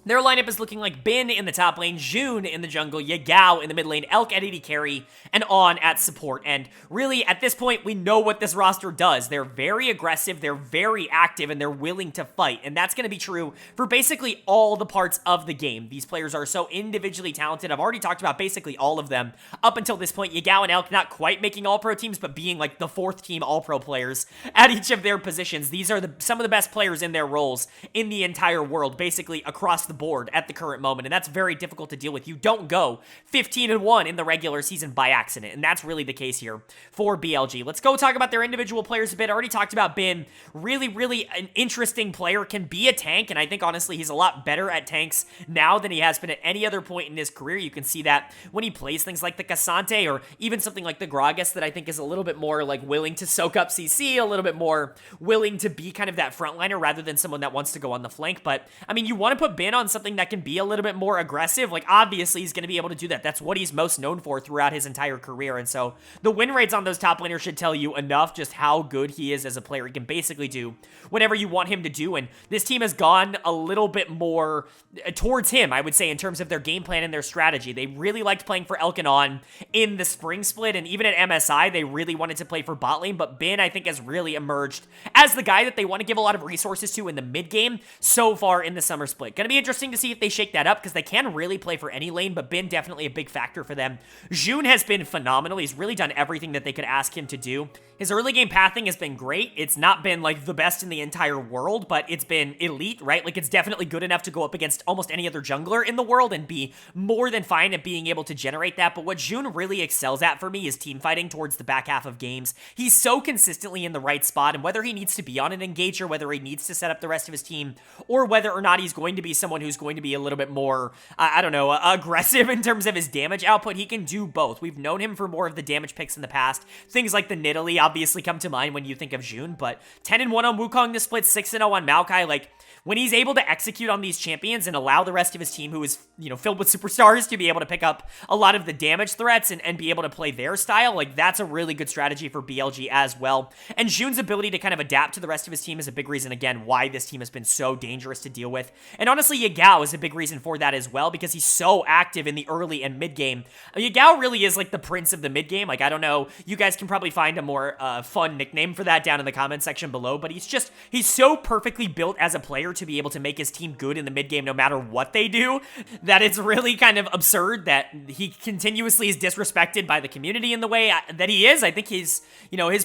Their lineup is looking like Bin in the top lane, June in the jungle, Yagao in the mid lane, Elk at AD carry, and On at support. And really, at this point, we know what this roster does. They're very aggressive, they're very active, and they're willing to fight. And that's going to be true for basically all the parts of the game. These players are so individually talented. I've already talked about basically all of them up until this point. Yagao and Elk not quite making all-pro teams, but being like the 4th team all-pro players at each of their positions. These are some of the best players in their roles in the entire world, basically across the board at the current moment, and that's very difficult to deal with. You don't go 15-1 in the regular season by accident, and that's really the case here for BLG. Let's go talk about their individual players a bit. I already talked about Bin. Really an interesting player, can be a tank, and I think honestly he's a lot better at tanks now than he has been at any other point in his career. You can see that when he plays things like the Cassante or even something like the Gragas that I think is a little bit more like willing to soak up CC, a little bit more willing to be kind of that frontliner rather than someone that wants to go on the flank. But I mean, you want to put Bin on something that can be a little bit more aggressive. Like, obviously he's going to be able to do that. That's what he's most known for throughout his entire career. And so the win rates on those top laners should tell you enough just how good he is as a player. He can basically do whatever you want him to do. And this team has gone a little bit more towards him, I would say, in terms of their game plan and their strategy. They really liked playing for Elkanon in the spring split. And even at MSI, they really wanted to play for bot lane. But Bin, I think, has really emerged as the guy that they want to give a lot of resources to in the mid game so far in the summer split. Going to be interesting to see if they shake that up, because they can really play for any lane, but Bin definitely a big factor for them. June has been phenomenal. He's really done everything that they could ask him to do. His early game pathing has been great. It's not been like the best in the entire world, but it's been elite, right? Like, it's definitely good enough to go up against almost any other jungler in the world and be more than fine at being able to generate that. But what June really excels at for me is team fighting towards the back half of games. He's so consistently in the right spot, and whether he needs to be on an engager, whether he needs to set up the rest of his team, or whether or not he's going to be someone who's going to be a little bit more, I don't know, aggressive in terms of his damage output, he can do both. We've known him for more of the damage picks in the past. Things like the Nidalee obviously come to mind when you think of June, but 10-1 on Wukong this split, 6-0 on Maokai. Like, when he's able to execute on these champions and allow the rest of his team, who is, filled with superstars, to be able to pick up a lot of the damage threats and be able to play their style, like, that's a really good strategy for BLG as well. And June's ability to kind of adapt to the rest of his team is a big reason, again, why this team has been so dangerous to deal with. And honestly, Yagao is a big reason for that as well, because he's so active in the early and mid game. Yagao really is like the prince of the mid game. Like, I don't know, you guys can probably find a more fun nickname for that down in the comment section below, but he's so perfectly built as a player to be able to make his team good in the mid game no matter what they do, that it's really kind of absurd that he continuously is disrespected by the community in the way that he is. I think his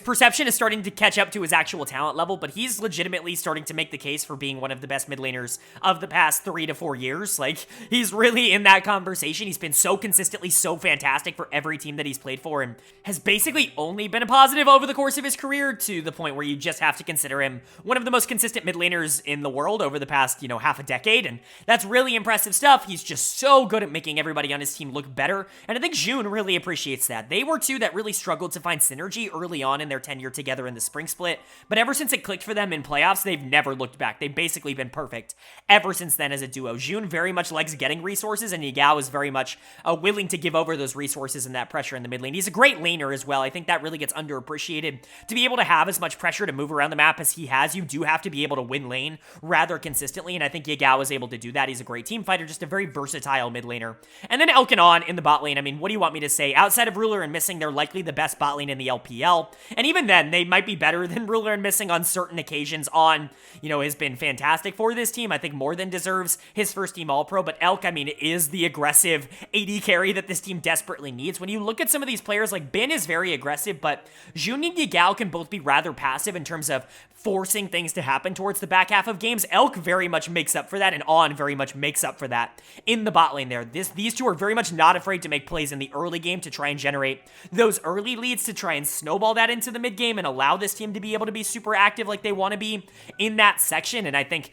perception is starting to catch up to his actual talent level, but he's legitimately starting to make the case for being one of the best mid laners of the past 3 to 4 years. Like, he's really in that conversation. He's been so consistently so fantastic for every team that he's played for, and has basically only been a positive over the course of his career, to the point where you just have to consider him one of the most consistent mid laners in the world over the past, half a decade, and that's really impressive stuff. He's just so good at making everybody on his team look better, and I think June really appreciates that. They were two that really struggled to find synergy early on in their tenure together in the spring split, but ever since it clicked for them in playoffs, they've never looked back. They've basically been perfect ever since then as a duo. June very much likes getting resources, and Yagao is very much willing to give over those resources and that pressure in the mid lane. He's a great laner as well. I think that really gets underappreciated. To be able to have as much pressure to move around the map as he has, you do have to be able to win lane rather rather consistently, and I think Yagao was able to do that. He's a great team fighter, just a very versatile mid laner. And then Elkanon in the bot lane. I mean, what do you want me to say? Outside of Ruler and Missing, they're likely the best bot lane in the LPL. And even then, they might be better than Ruler and Missing on certain occasions. Has been fantastic for this team. I think more than deserves his first team All-Pro. But Elk, I mean, is the aggressive AD carry that this team desperately needs. When you look at some of these players, like Bin is very aggressive, but Jun and Yagao can both be rather passive in terms of forcing things to happen towards the back half of games. Elk very much makes up for that, and On very much makes up for that in the bot lane there. These two are very much not afraid to make plays in the early game to try and generate those early leads, to try and snowball that into the mid game and allow this team to be able to be super active like they want to be in that section. And I think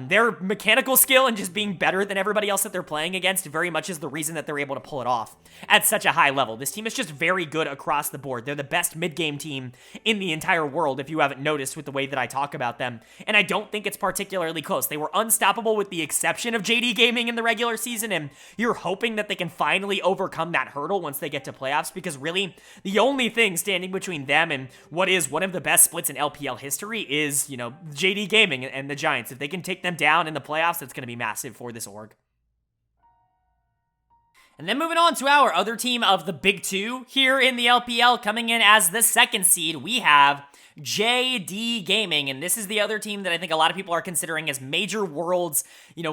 their mechanical skill and just being better than everybody else that they're playing against very much is the reason that they're able to pull it off at such a high level. This team is just very good across the board. They're the best mid game team in the entire world, if you haven't noticed with the way that I talk about them. And I don't think it's particularly close. They were unstoppable with the exception of JD Gaming in the regular season, and you're hoping that they can finally overcome that hurdle once they get to playoffs, because really the only thing standing between them and what is one of the best splits in LPL history is, JD Gaming and the Giants. If they can take them down in the playoffs, that's going to be massive for this org. And then moving on to our other team of the big two here in the LPL, coming in as the second seed, we have JD Gaming, and this is the other team that I think a lot of people are considering as major worlds,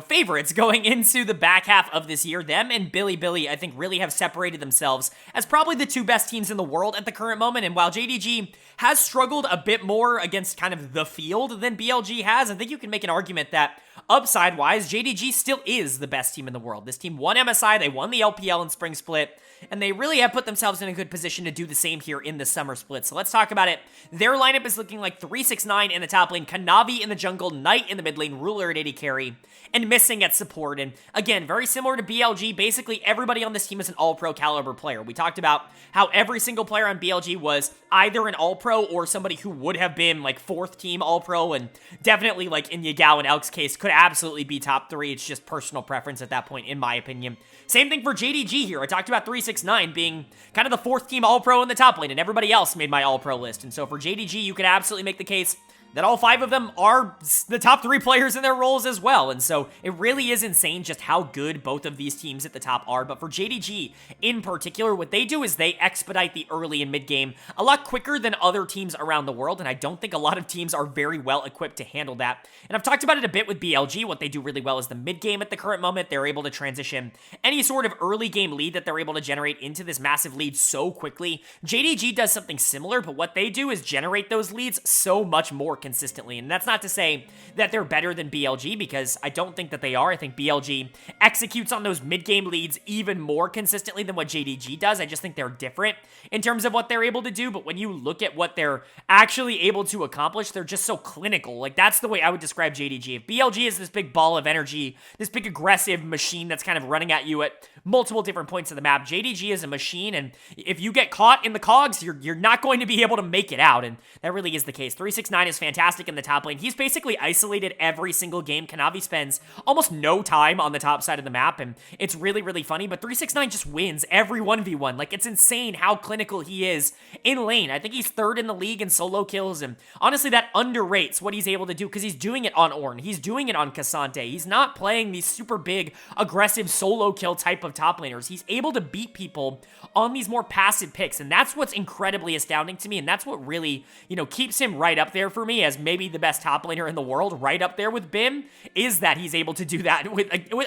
favorites going into the back half of this year. Them and Bilibili, I think, really have separated themselves as probably the two best teams in the world at the current moment. And while JDG has struggled a bit more against kind of the field than BLG has, I think you can make an argument that upside-wise, JDG still is the best team in the world. This team won MSI, they won the LPL in Spring Split, and they really have put themselves in a good position to do the same here in the Summer Split. So let's talk about it. Their lineup is looking like 369 in the top lane, Kanavi in the jungle, Knight in the mid lane, Ruler at AD carry, and Missing at support. And again, very similar to BLG, basically everybody on this team is an all-pro caliber player. We talked about how every single player on BLG was either an all-pro or somebody who would have been like fourth team all-pro, and definitely like in Yagao and Elk's case, could absolutely be top three. It's just personal preference at that point, in my opinion. Same thing for JDG here. I talked about 369 being kind of the fourth team all-pro in the top lane, and everybody else made my all-pro list. And so for JDG, you could absolutely make the case that all five of them are the top three players in their roles as well. And so it really is insane just how good both of these teams at the top are. But for JDG in particular, what they do is they expedite the early and mid game a lot quicker than other teams around the world. And I don't think a lot of teams are very well equipped to handle that. And I've talked about it a bit with BLG. What they do really well is the mid game at the current moment. They're able to transition any sort of early game lead that they're able to generate into this massive lead so quickly. JDG does something similar, but what they do is generate those leads so much more consistently. And that's not to say that they're better than BLG, because I don't think that they are. I think BLG executes on those mid-game leads even more consistently than what JDG does. I just think they're different in terms of what they're able to do, but when you look at what they're actually able to accomplish, they're just so clinical. Like, that's the way I would describe JDG. If BLG is this big ball of energy, this big aggressive machine that's kind of running at you at multiple different points of the map, JDG is a machine, and if you get caught in the cogs, you're not going to be able to make it out, and that really is the case. 369 is fantastic in the top lane. He's basically isolated every single game. Kanavi spends almost no time on the top side of the map, and it's really, really funny, but 369 just wins every 1v1. Like, it's insane how clinical he is in lane. I think he's third in the league in solo kills, and honestly, that underrates what he's able to do, because he's doing it on Ornn. He's doing it on Cassante. He's not playing these super big, aggressive solo kill type of top laners. He's able to beat people on these more passive picks, and that's what's incredibly astounding to me, and that's what really, keeps him right up there for me as maybe the best top laner in the world, right up there with Bin, is that he's able to do that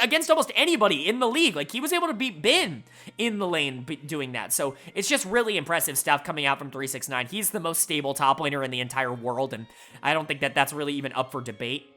against almost anybody in the league. Like, he was able to beat Bin in the lane doing that. So it's just really impressive stuff coming out from 369. He's the most stable top laner in the entire world, and I don't think that that's really even up for debate.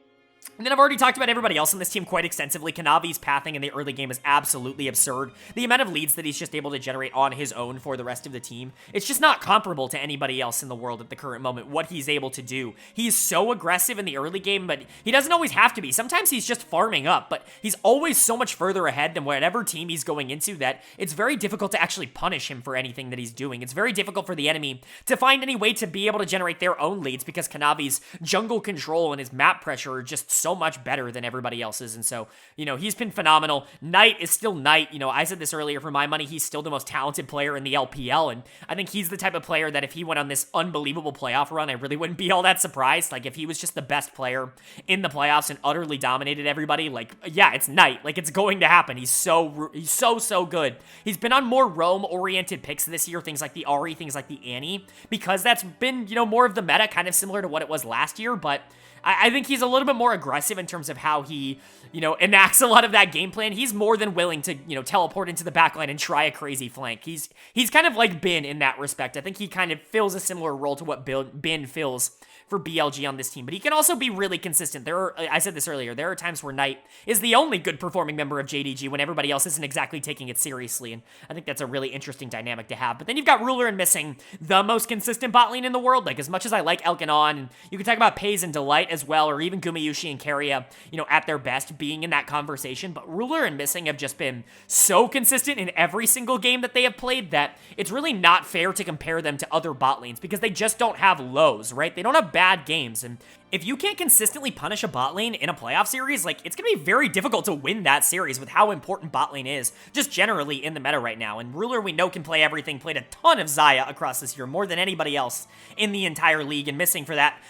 And then I've already talked about everybody else on this team quite extensively. Kanavi's pathing in the early game is absolutely absurd. The amount of leads that he's just able to generate on his own for the rest of the team, it's just not comparable to anybody else in the world at the current moment, what he's able to do. He's so aggressive in the early game, but he doesn't always have to be. Sometimes he's just farming up, but he's always so much further ahead than whatever team he's going into that it's very difficult to actually punish him for anything that he's doing. It's very difficult for the enemy to find any way to be able to generate their own leads, because Kanavi's jungle control and his map pressure are just just so much better than everybody else's. And so, he's been phenomenal. Knight is still Knight. I said this earlier, for my money, he's still the most talented player in the LPL. And I think he's the type of player that if he went on this unbelievable playoff run, I really wouldn't be all that surprised. Like, if he was just the best player in the playoffs and utterly dominated everybody, like, yeah, it's Knight. Like, it's going to happen. He's so good. He's been on more roam-oriented picks this year, things like the Ahri, things like the Annie, because that's been, more of the meta, kind of similar to what it was last year, but I think he's a little bit more aggressive in terms of how he, enacts a lot of that game plan. He's more than willing to, teleport into the backline and try a crazy flank. He's kind of like Bin in that respect. I think he kind of fills a similar role to what Bin fills for BLG on this team, but he can also be really consistent. I said this earlier, there are times where Knight is the only good performing member of JDG when everybody else isn't exactly taking it seriously, and I think that's a really interesting dynamic to have. But then you've got Ruler and Missing, the most consistent bot lane in the world. Like, as much as I like Elkanon, and you can talk about Pays and Delight as well, or even Gumayushi and Keria, at their best being in that conversation, but Ruler and Missing have just been so consistent in every single game that they have played that it's really not fair to compare them to other bot lanes, because they just don't have lows, right? They don't have bad games, and if you can't consistently punish a bot lane in a playoff series, like, it's going to be very difficult to win that series with how important bot lane is, just generally in the meta right now. And Ruler, we know, can play everything, played a ton of Xayah across this year, more than anybody else in the entire league, and Missing, for that,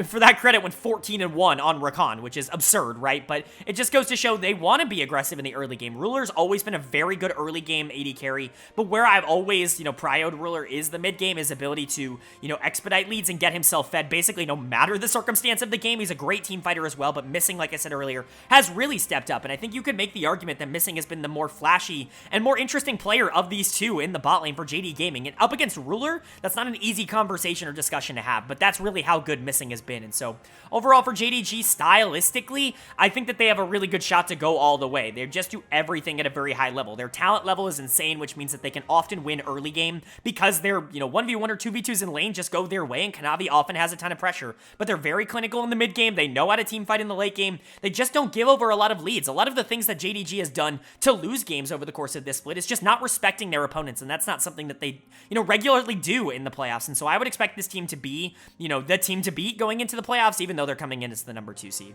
for that credit, went 14-1 on Rakan, which is absurd, right? But it just goes to show they want to be aggressive in the early game. Ruler's always been a very good early game AD carry, but where I've always, prioed Ruler is the mid game, his ability to, expedite leads and get himself fed, basically no matter the circumstance of the game. He's a great team fighter as well, but Missing, like I said earlier, has really stepped up, and I think you could make the argument that Missing has been the more flashy and more interesting player of these two in the bot lane for JD Gaming, and up against Ruler, that's not an easy conversation or discussion to have, but that's really how good Missing has been. And so overall for JDG, stylistically, I think that they have a really good shot to go all the way. They just do everything at a very high level. Their talent level is insane, which means that they can often win early game because their 1v1 or 2v2s in lane just go their way, and Kanavi often has a ton of pressure, but they're very clinical in the mid game. They know how to team fight in the late game. They just don't give over a lot of leads. A lot of the things that JDG has done to lose games over the course of this split is just not respecting their opponents, and that's not something that they, regularly do in the playoffs. And so I would expect this team to be, the team to beat going into the playoffs, even though they're coming in as the number 2 seed.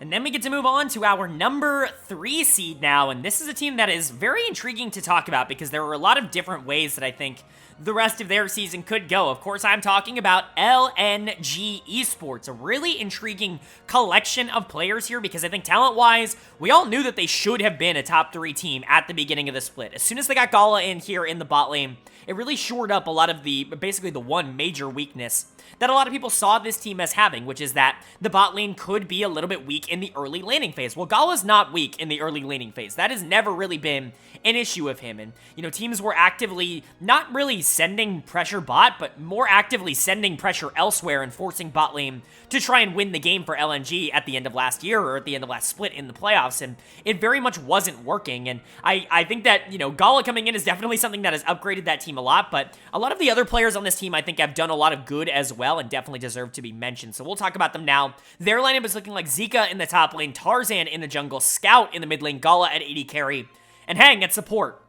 And then we get to move on to our number 3 seed now, and this is a team that is very intriguing to talk about because there are a lot of different ways that I think the rest of their season could go. Of course, I'm talking about LNG Esports, a really intriguing collection of players here because I think talent-wise, we all knew that they should have been a top 3 team at the beginning of the split. As soon as they got Gala in here in the bot lane, it really shored up a lot of basically the one major weakness that a lot of people saw this team as having, which is that the bot lane could be a little bit weak in the early laning phase. Well, Gala's not weak in the early laning phase. That has never really been an issue of him. And, teams were actively not really sending pressure bot, but more actively sending pressure elsewhere and forcing bot lane to try and win the game for LNG at the end of last year or at the end of last split in the playoffs. And it very much wasn't working. And I think that, Gala coming in is definitely something that has upgraded that team a lot, but a lot of the other players on this team I think have done a lot of good as well and definitely deserve to be mentioned. So we'll talk about them now. Their lineup is looking like Zika in the top lane, Tarzan in the jungle, Scout in the mid lane, Gala at AD carry, and Hang at support.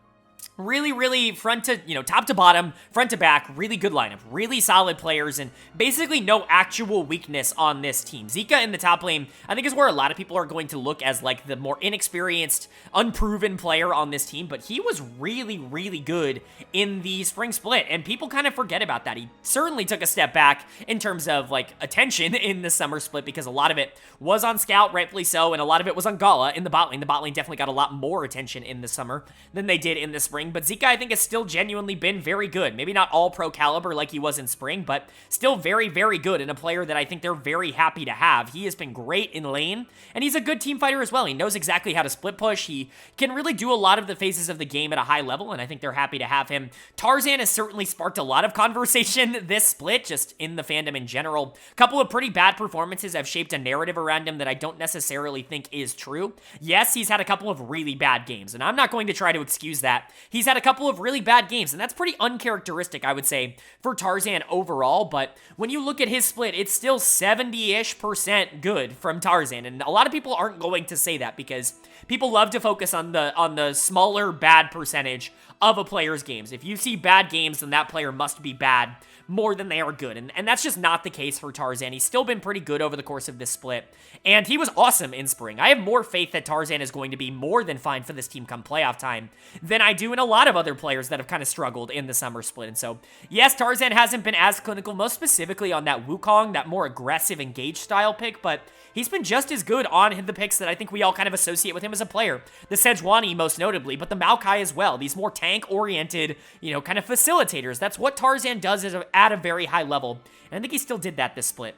Really front to, top to bottom, front to back, really good lineup, really solid players, and basically no actual weakness on this team. Zika in the top lane, I think, is where a lot of people are going to look as, like, the more inexperienced, unproven player on this team, but he was really good in the spring split, and people kind of forget about that. He certainly took a step back in terms of, like, attention in the summer split, because a lot of it was on Scout, rightfully so, and a lot of it was on Gala in the bot lane. The bot lane definitely got a lot more attention in the summer than they did in the spring, but Zika, I think, has still genuinely been very good. Maybe not all pro caliber like he was in spring, but still very good, and a player that I think they're very happy to have. He has been great in lane, and he's a good team fighter as well. He knows exactly how to split push. He can really do a lot of the phases of the game at a high level, and I think they're happy to have him. Tarzan has certainly sparked a lot of conversation this split, just in the fandom in general. A couple of pretty bad performances have shaped a narrative around him that I don't necessarily think is true. Yes, he's had a couple of really bad games, and I'm not going to try to excuse that. He's had a couple of really bad games, and that's pretty uncharacteristic, I would say, for Tarzan overall, but when you look at his split, it's still 70-ish% good from Tarzan, and a lot of people aren't going to say that because people love to focus on the smaller bad percentage of a player's games. If you see bad games, then that player must be bad more than they are good. And that's just not the case for Tarzan. He's still been pretty good over the course of this split, and he was awesome in spring. I have more faith that Tarzan is going to be more than fine for this team come playoff time than I do in a lot of other players that have kind of struggled in the summer split. And so, yes, Tarzan hasn't been as clinical, most specifically on that Wukong, that more aggressive, engaged style pick, but he's been just as good on the picks that I think we all kind of associate with him as a player. The Sejuani, most notably, but the Maokai as well. These more tank-oriented, kind of facilitators. That's what Tarzan does at a very high level, and I think he still did that this split.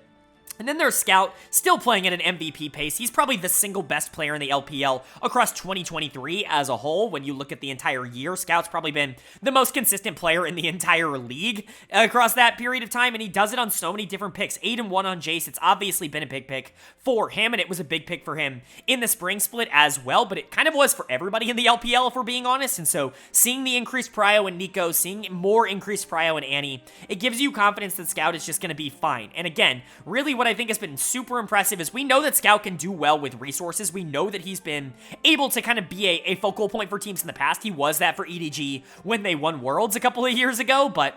And then there's Scout, still playing at an MVP pace. He's probably the single best player in the LPL across 2023 as a whole. When you look at the entire year, Scout's probably been the most consistent player in the entire league across that period of time, and he does it on so many different picks. 8-1 on Jace, it's obviously been a big pick for him, and it was a big pick for him in the spring split as well, but it kind of was for everybody in the LPL, if we're being honest. And so seeing the increased prio in Nico, seeing more increased prio in Annie, it gives you confidence that Scout is just going to be fine. And again, really what I think has been super impressive is we know that Scout can do well with resources. We know that he's been able to kind of be a focal point for teams in the past. He was that for EDG when they won Worlds a couple of years ago, but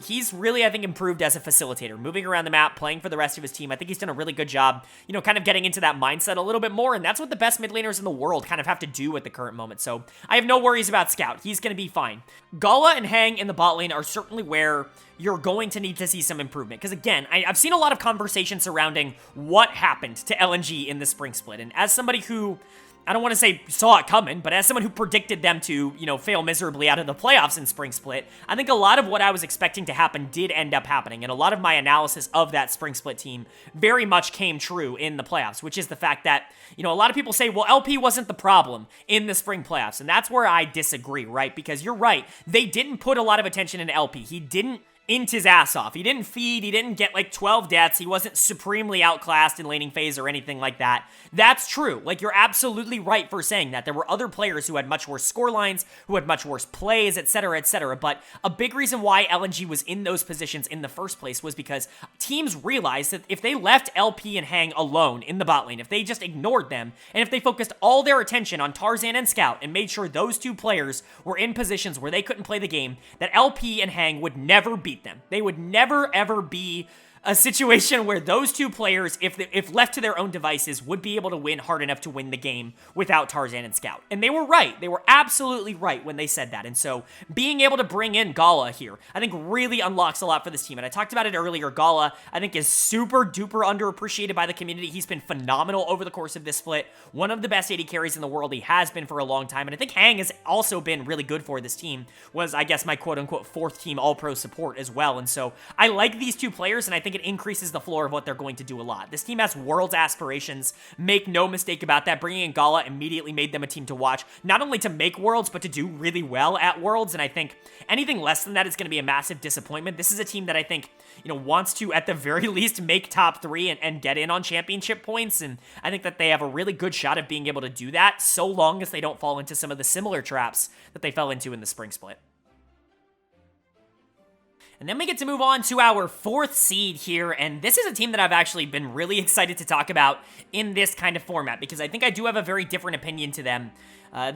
he's really, I think, improved as a facilitator, moving around the map, playing for the rest of his team. I think he's done a really good job, kind of getting into that mindset a little bit more, and that's what the best mid laners in the world kind of have to do at the current moment. So I have no worries about Scout. He's going to be fine. Gala and Hang in the bot lane are certainly where you're going to need to see some improvement. Because again, I've seen a lot of conversation surrounding what happened to LNG in the spring split. And as somebody who, I don't want to say saw it coming, but as someone who predicted them to, fail miserably out of the playoffs in spring split, I think a lot of what I was expecting to happen did end up happening. And a lot of my analysis of that spring split team very much came true in the playoffs, which is the fact that, a lot of people say, well, LP wasn't the problem in the spring playoffs. And that's where I disagree, right? Because you're right. They didn't put a lot of attention into LP. He didn't int his ass off. He didn't feed, he didn't get like 12 deaths, he wasn't supremely outclassed in laning phase or anything like that. That's true. Like, you're absolutely right for saying that. There were other players who had much worse score lines, who had much worse plays, etc., but a big reason why LNG was in those positions in the first place was because teams realized that if they left LP and Hang alone in the bot lane, if they just ignored them, and if they focused all their attention on Tarzan and Scout and made sure those two players were in positions where they couldn't play the game, that LP and Hang would never beat them. They would never, ever be a situation where those two players, if left to their own devices, would be able to win hard enough to win the game without Tarzan and Scout. And they were right. They were absolutely right when they said that. And so being able to bring in Gala here, I think really unlocks a lot for this team. And I talked about it earlier. Gala, I think, is super duper underappreciated by the community. He's been phenomenal over the course of this split. One of the best AD carries in the world. He has been for a long time. And I think Hang has also been really good for this team. Was, I guess, my quote-unquote fourth team all-pro support as well. And so I like these two players, and I think it increases the floor of what they're going to do a lot. This team has Worlds aspirations. Make no mistake about that. Bringing in Gala immediately made them a team to watch, not only to make Worlds, but to do really well at Worlds. And I think anything less than that is going to be a massive disappointment. This is a team that I think, wants to, at the very least, make top 3 and get in on championship points. And I think that they have a really good shot of being able to do that, so long as they don't fall into some of the similar traps that they fell into in the spring split. And then we get to move on to our 4th seed here, and this is a team that I've actually been really excited to talk about in this kind of format, because I think I do have a very different opinion to them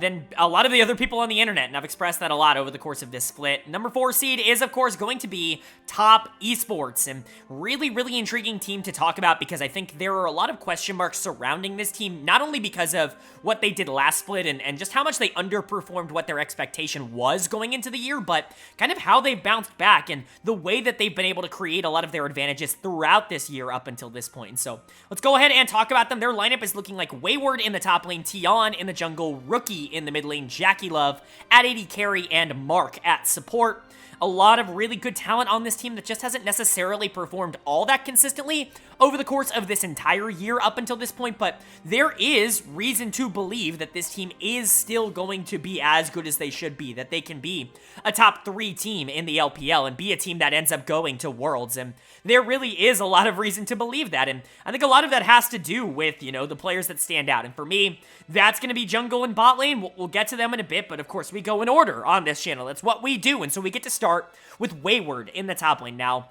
than a lot of the other people on the internet, and I've expressed that a lot over the course of this split. Number 4 seed is, of course, going to be Top Esports, and really, really intriguing team to talk about, because I think there are a lot of question marks surrounding this team, not only because of what they did last split and just how much they underperformed what their expectation was going into the year, but kind of how they've bounced back and the way that they've been able to create a lot of their advantages throughout this year up until this point. And so let's go ahead and talk about them. Their lineup is looking like Wayward in the top lane, Tion in the jungle, Rookie in the mid lane, Jackie Love at AD carry, and Mark at support. A lot of really good talent on this team that just hasn't necessarily performed all that consistently over the course of this entire year up until this point, but there is reason to believe that this team is still going to be as good as they should be, that they can be a top 3 team in the LPL and be a team that ends up going to Worlds, and there really is a lot of reason to believe that, and I think a lot of that has to do with, the players that stand out, and for me, that's going to be jungle and bot lane. We'll get to them in a bit, but of course we go in order on this channel. That's what we do, and so we get to start with Wayward in the top lane. Now,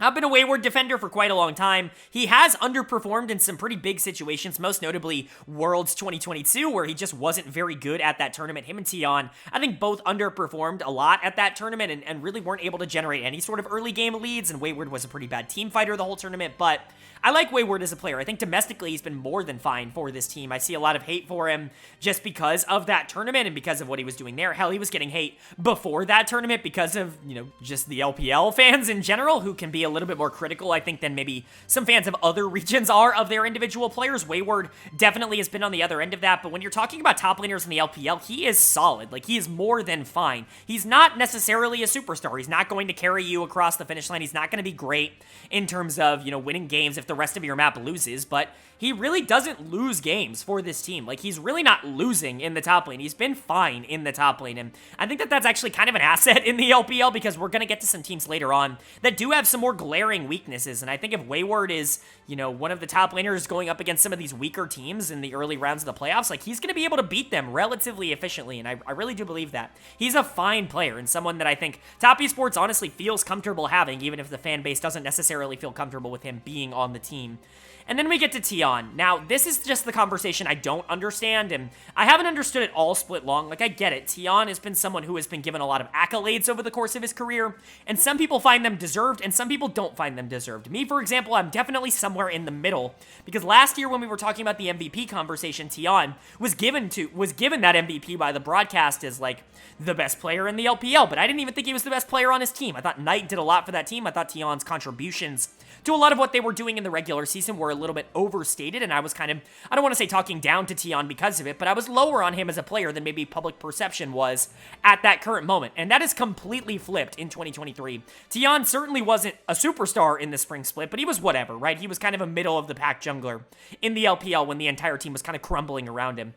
I've been a Wayward defender for quite a long time. He has underperformed in some pretty big situations, most notably Worlds 2022, where he just wasn't very good at that tournament. Him and Tion, I think both underperformed a lot at that tournament and really weren't able to generate any sort of early game leads, and Wayward was a pretty bad team fighter the whole tournament, but I like Wayward as a player. I think domestically he's been more than fine for this team. I see a lot of hate for him just because of that tournament and because of what he was doing there. Hell, he was getting hate before that tournament because of, just the LPL fans in general, who can be a little bit more critical, I think, than maybe some fans of other regions are of their individual players. Wayward definitely has been on the other end of that, but when you're talking about top laners in the LPL, he is solid. Like, he is more than fine. He's not necessarily a superstar. He's not going to carry you across the finish line. He's not going to be great in terms of, winning games if the rest of your map loses, but he really doesn't lose games for this team. Like, he's really not losing in the top lane. He's been fine in the top lane, and I think that that's actually kind of an asset in the LPL because we're going to get to some teams later on that do have some more glaring weaknesses, and I think if Wayward is, one of the top laners going up against some of these weaker teams in the early rounds of the playoffs, like, he's going to be able to beat them relatively efficiently, and I really do believe that. He's a fine player and someone that I think Top Esports honestly feels comfortable having, even if the fan base doesn't necessarily feel comfortable with him being on the team. And then we get to Tion. Now, this is just the conversation I don't understand, and I haven't understood it all split long. Like, I get it. Tion has been someone who has been given a lot of accolades over the course of his career, and some people find them deserved, and some people don't find them deserved. Me, for example, I'm definitely somewhere in the middle, because last year when we were talking about the MVP conversation, Tion was given that MVP by the broadcast as, like, the best player in the LPL, but I didn't even think he was the best player on his team. I thought Knight did a lot for that team. I thought Tion's contributions to a lot of what they were doing in the regular season were a little bit overstated, and I was kind of, I don't want to say talking down to Tion because of it, but I was lower on him as a player than maybe public perception was at that current moment, and that is completely flipped in 2023. Tion certainly wasn't a superstar in the spring split, but he was whatever, right? He was kind of a middle-of-the-pack jungler in the LPL when the entire team was kind of crumbling around him.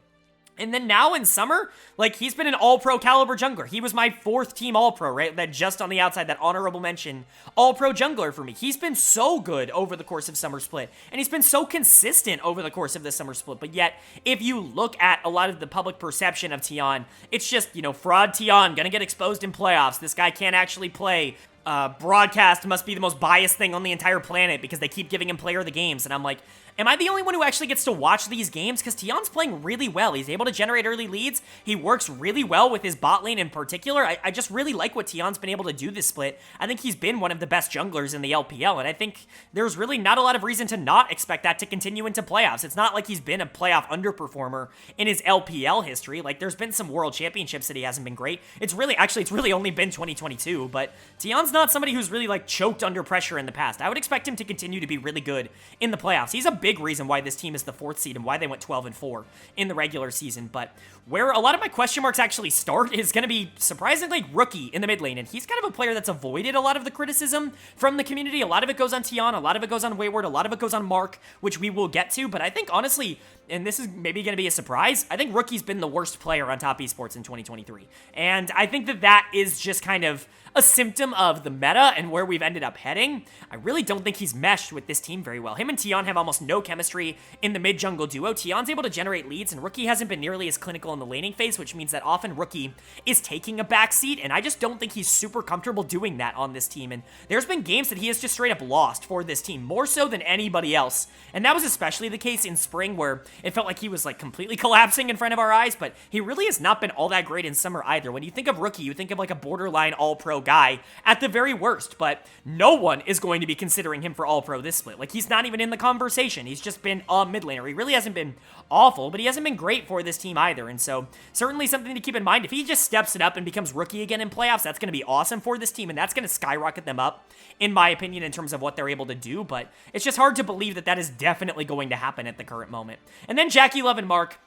And then now in summer, like, he's been an all-pro caliber jungler. He was my 4th team all-pro, right? That just on the outside, that honorable mention, all-pro jungler for me. He's been so good over the course of summer split, and he's been so consistent over the course of the summer split. But yet, if you look at a lot of the public perception of Tion, it's just, fraud Tion, gonna get exposed in playoffs. This guy can't actually play. Broadcast must be the most biased thing on the entire planet because they keep giving him player of the games. And I'm like, am I the only one who actually gets to watch these games? Because Tion's playing really well. He's able to generate early leads. He works really well with his bot lane in particular. I just really like what Tion's been able to do this split. I think he's been one of the best junglers in the LPL, and I think there's really not a lot of reason to not expect that to continue into playoffs. It's not like he's been a playoff underperformer in his LPL history. Like, there's been some world championships that he hasn't been great. It's really only been 2022, but Tion's not somebody who's really, like, choked under pressure in the past. I would expect him to continue to be really good in the playoffs. He's a big reason why this team is the 4th seed and why they went 12-4 in the regular season. But where a lot of my question marks actually start is going to be surprisingly Rookie in the mid lane, and he's kind of a player that's avoided a lot of the criticism from the community. A lot of it goes on Tion, a lot of it goes on Wayward, a lot of it goes on Mark, which we will get to, but I think honestly, and this is maybe going to be a surprise, I think Rookie's been the worst player on Top Esports in 2023, and I think that is just kind of a symptom of the meta and where we've ended up heading. I really don't think he's meshed with this team very well. Him and Tion have almost no chemistry in the mid-jungle duo. Tion's able to generate leads, and Rookie hasn't been nearly as clinical in the laning phase, which means that often Rookie is taking a backseat, and I just don't think he's super comfortable doing that on this team, and there's been games that he has just straight up lost for this team, more so than anybody else, and that was especially the case in spring, where it felt like he was, like, completely collapsing in front of our eyes, but he really has not been all that great in summer either. When you think of Rookie, you think of, like, a borderline all-pro guy at the very worst, but no one is going to be considering him for all-pro this split. Like, he's not even in the conversation. He's just been a mid laner. He really hasn't been awful, but he hasn't been great for this team either, and so certainly something to keep in mind. If he just steps it up and becomes Rookie again in playoffs, that's going to be awesome for this team, and that's going to skyrocket them up, in my opinion, in terms of what they're able to do, but it's just hard to believe that that is definitely going to happen at the current moment. And then Jackie Love and Mark.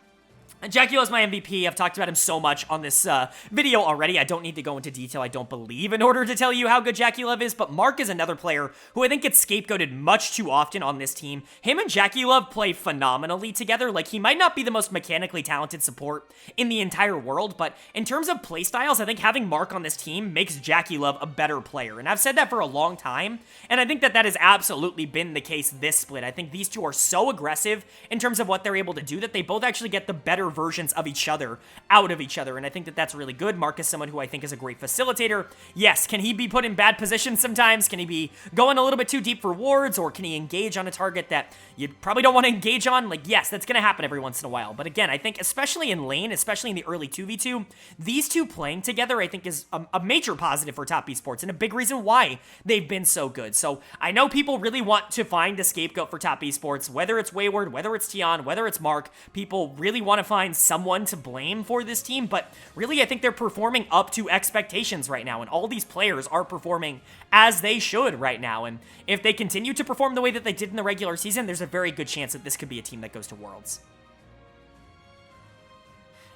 Jackie Love's my MVP. I've talked about him so much on this video already. I don't need to go into detail, I don't believe, in order to tell you how good Jackie Love is, but Mark is another player who I think gets scapegoated much too often on this team. Him and Jackie Love play phenomenally together. Like, he might not be the most mechanically talented support in the entire world, but in terms of playstyles, I think having Mark on this team makes Jackie Love a better player, and I've said that for a long time, and I think that that has absolutely been the case this split. I think these two are so aggressive in terms of what they're able to do that they both actually get the better better versions of each other out of each other, and I think that that's really good. Mark is someone who I think is a great facilitator. Yes, can he be put in bad positions sometimes? Can he be going a little bit too deep for wards, or can he engage on a target that you probably don't want to engage on? Like, yes, that's going to happen every once in a while, but again, I think especially in lane, especially in the early 2v2, these two playing together I think is a major positive for Top Esports, and a big reason why they've been so good. So I know people really want to find a scapegoat for Top Esports, whether it's Wayward, whether it's Tian, whether it's Mark. People really want to find someone to blame for this team, but really I think they're performing up to expectations right now, and all these players are performing as they should right now, and if they continue to perform the way that they did in the regular season, there's a very good chance that this could be a team that goes to Worlds.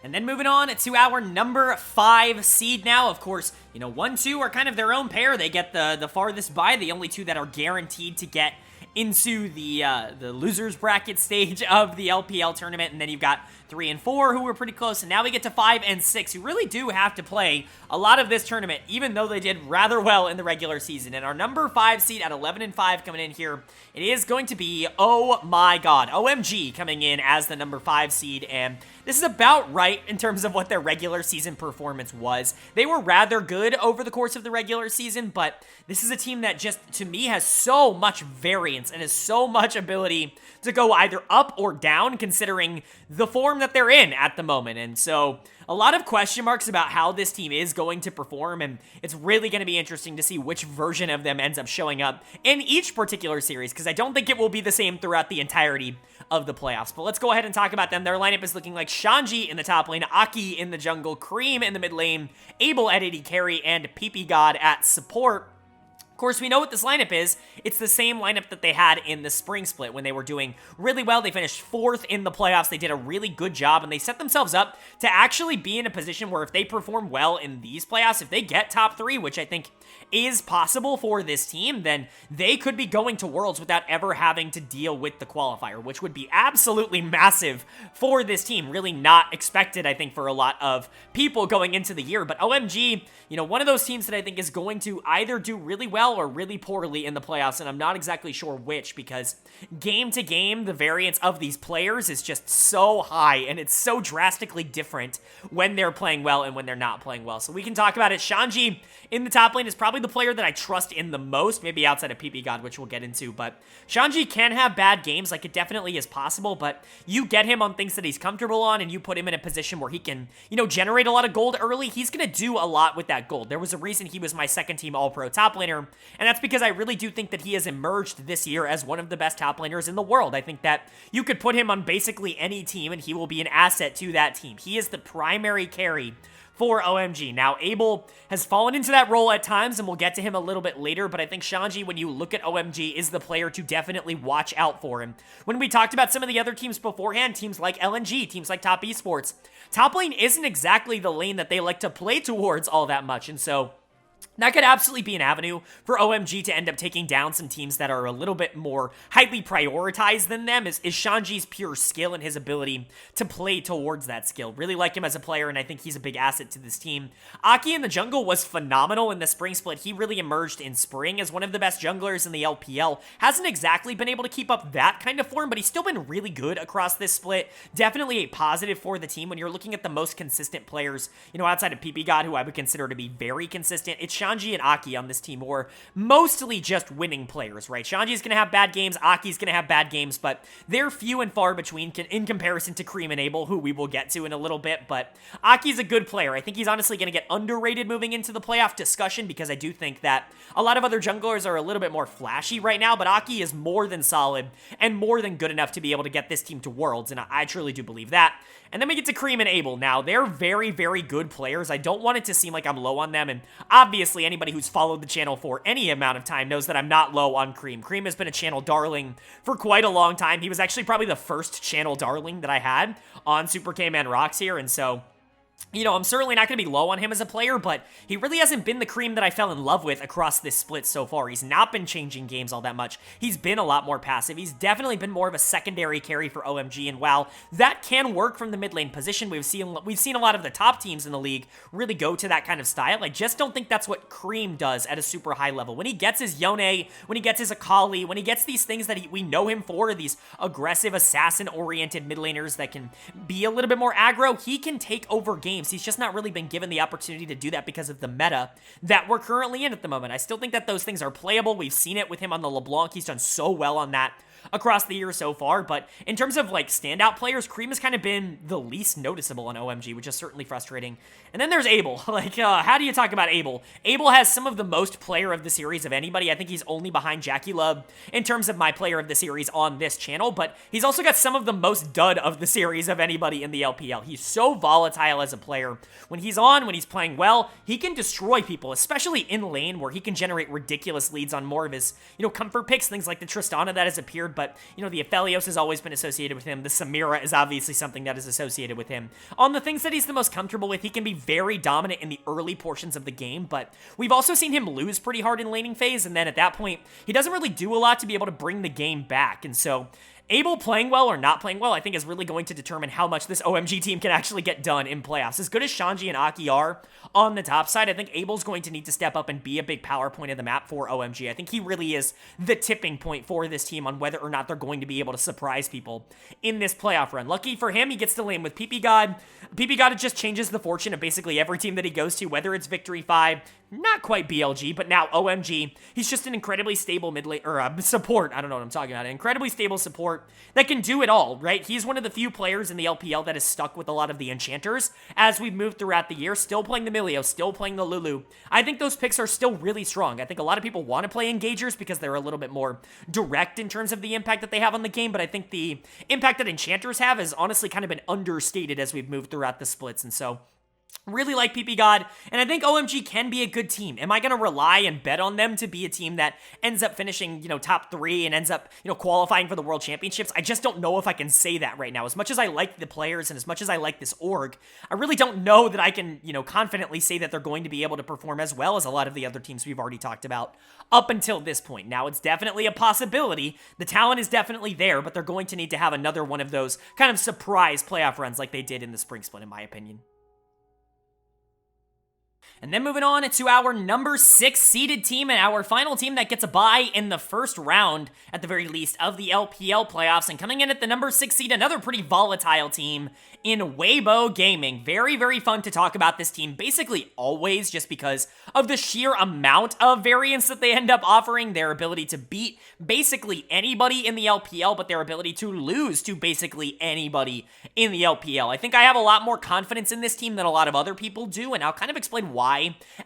And then moving on to our number 5 seed now. Of course, 1, 2 are kind of their own pair. They get the farthest by, the only two that are guaranteed to get into the losers bracket stage of the LPL tournament, and then you've got 3 and 4 who were pretty close, and now we get to 5 and 6 who really do have to play a lot of this tournament, even though they did rather well in the regular season. And our number 5 seed at 11 and 5 coming in here, it is going to be, oh my god, OMG coming in as the number 5 seed, and this is about right in terms of what their regular season performance was. They were rather good over the course of the regular season, but this is a team that just, to me, has so much variance and has so much ability to go either up or down considering the form that they're in at the moment. And so a lot of question marks about how this team is going to perform, and it's really going to be interesting to see which version of them ends up showing up in each particular series, because I don't think it will be the same throughout the entirety of the playoffs. But let's go ahead and talk about them. Their lineup is looking like Shanji in the top lane, Aki in the jungle, Cream in the mid lane, Abel at AD carry, and PP God at support. Of course, we know what this lineup is. It's the same lineup that they had in the spring split when they were doing really well. They finished 4th in the playoffs. They did a really good job, and they set themselves up to actually be in a position where if they perform well in these playoffs, if they get top 3, which I think is possible for this team, then they could be going to Worlds without ever having to deal with the qualifier, which would be absolutely massive for this team. Really not expected, I think, for a lot of people going into the year. But OMG, one of those teams that I think is going to either do really well or really poorly in the playoffs, and I'm not exactly sure which, because game to game, the variance of these players is just so high, and it's so drastically different when they're playing well and when they're not playing well. So we can talk about it. Shanji in the top lane is probably the player that I trust in the most, maybe outside of PP God, which we'll get into, but Shanji can have bad games, like it definitely is possible, but you get him on things that he's comfortable on, and you put him in a position where he can, generate a lot of gold early, he's gonna do a lot with that gold. There was a reason he was my second team All-Pro top laner, and that's because I really do think that he has emerged this year as one of the best top laners in the world. I think that you could put him on basically any team, and he will be an asset to that team. He is the primary carry for OMG. Now, Abel has fallen into that role at times, and we'll get to him a little bit later, but I think Shanji, when you look at OMG, is the player to definitely watch out for him. When we talked about some of the other teams beforehand, teams like LNG, teams like Top Esports, top lane isn't exactly the lane that they like to play towards all that much, and so that could absolutely be an avenue for OMG to end up taking down some teams that are a little bit more highly prioritized than them, is Shanji's pure skill and his ability to play towards that skill. Really like him as a player, and I think he's a big asset to this team. Aki in the jungle was phenomenal in the spring split. He really emerged in spring as one of the best junglers in the LPL. Hasn't exactly been able to keep up that kind of form, but he's still been really good across this split. Definitely a positive for the team when you're looking at the most consistent players, outside of PP God, who I would consider to be very consistent. It's Shanji and Aki on this team, or mostly just winning players, right? Shanji's going to have bad games, Aki's going to have bad games, but they're few and far between in comparison to Cream and Abel, who we will get to in a little bit, but Aki's a good player. I think he's honestly going to get underrated moving into the playoff discussion, because I do think that a lot of other junglers are a little bit more flashy right now, but Aki is more than solid and more than good enough to be able to get this team to Worlds, and I truly do believe that. And then we get to Cream and Abel. Now, they're very, very good players. I don't want it to seem like I'm low on them, and obviously anybody who's followed the channel for any amount of time knows that I'm not low on Cream. Cream has been a channel darling for quite a long time. He was actually probably the first channel darling that I had on Super K-Man Rocks here, and so you know, I'm certainly not going to be low on him as a player, but he really hasn't been the cream that I fell in love with across this split so far. He's not been changing games all that much. He's been a lot more passive. He's definitely been more of a secondary carry for OMG, and while that can work from the mid lane position, we've seen a lot of the top teams in the league really go to that kind of style. I just don't think that's what Cream does at a super high level. When he gets his Yone, when he gets his Akali, when he gets these things that we know him for, these aggressive assassin-oriented mid laners that can be a little bit more aggro, he can take over games. He's just not really been given the opportunity to do that because of the meta that we're currently in at the moment. I still think that those things are playable. We've seen it with him on the LeBlanc. He's done so well on that across the year so far, but in terms of like standout players, Cream has kind of been the least noticeable on OMG, which is certainly frustrating. And then there's Abel. Like, how do you talk about Abel? Abel has some of the most player of the series of anybody. I think he's only behind Jackie Love in terms of my player of the series on this channel, but he's also got some of the most dud of the series of anybody in the LPL. He's so volatile as a player. When he's on, when he's playing well, he can destroy people, especially in lane where he can generate ridiculous leads on more of his, you know, comfort picks, things like the Tristana that has appeared, but, you know, the Aphelios has always been associated with him. The Samira is obviously something that is associated with him. On the things that he's the most comfortable with, he can be very dominant in the early portions of the game, but we've also seen him lose pretty hard in laning phase, and then at that point, he doesn't really do a lot to be able to bring the game back, and so Abel playing well or not playing well, I think is really going to determine how much this OMG team can actually get done in playoffs. As good as Shanji and Aki are on the top side, I think Abel's going to need to step up and be a big power point of the map for OMG. I think he really is the tipping point for this team on whether or not they're going to be able to surprise people in this playoff run. Lucky for him, he gets to lane with PP God. PP God just changes the fortune of basically every team that he goes to, whether it's Victory 5, not quite BLG, but now OMG. He's just an incredibly stable mid lane, or support, I don't know what I'm talking about, an incredibly stable support that can do it all, right? He's one of the few players in the LPL that is stuck with a lot of the enchanters as we've moved throughout the year, still playing the Milio, still playing the Lulu. I think those picks are still really strong. I think a lot of people want to play engagers because they're a little bit more direct in terms of the impact that they have on the game, but I think the impact that enchanters have has honestly kind of been understated as we've moved throughout the splits, and so really like PP God, and I think OMG can be a good team. Am I going to rely and bet on them to be a team that ends up finishing, you know, top 3 and ends up, you know, qualifying for the World Championships? I just don't know if I can say that right now. As much as I like the players and as much as I like this org, I really don't know that I can, you know, confidently say that they're going to be able to perform as well as a lot of the other teams we've already talked about up until this point. Now, it's definitely a possibility. The talent is definitely there, but they're going to need to have another one of those kind of surprise playoff runs like they did in the spring split, in my opinion. And then moving on to our number 6 seeded team and our final team that gets a bye in the first round, at the very least, of the LPL playoffs. And coming in at the number 6 seed, another pretty volatile team in Weibo Gaming. Very, very fun to talk about this team, basically always, just because of the sheer amount of variance that they end up offering, their ability to beat basically anybody in the LPL, but their ability to lose to basically anybody in the LPL. I think I have a lot more confidence in this team than a lot of other people do, and I'll kind of explain why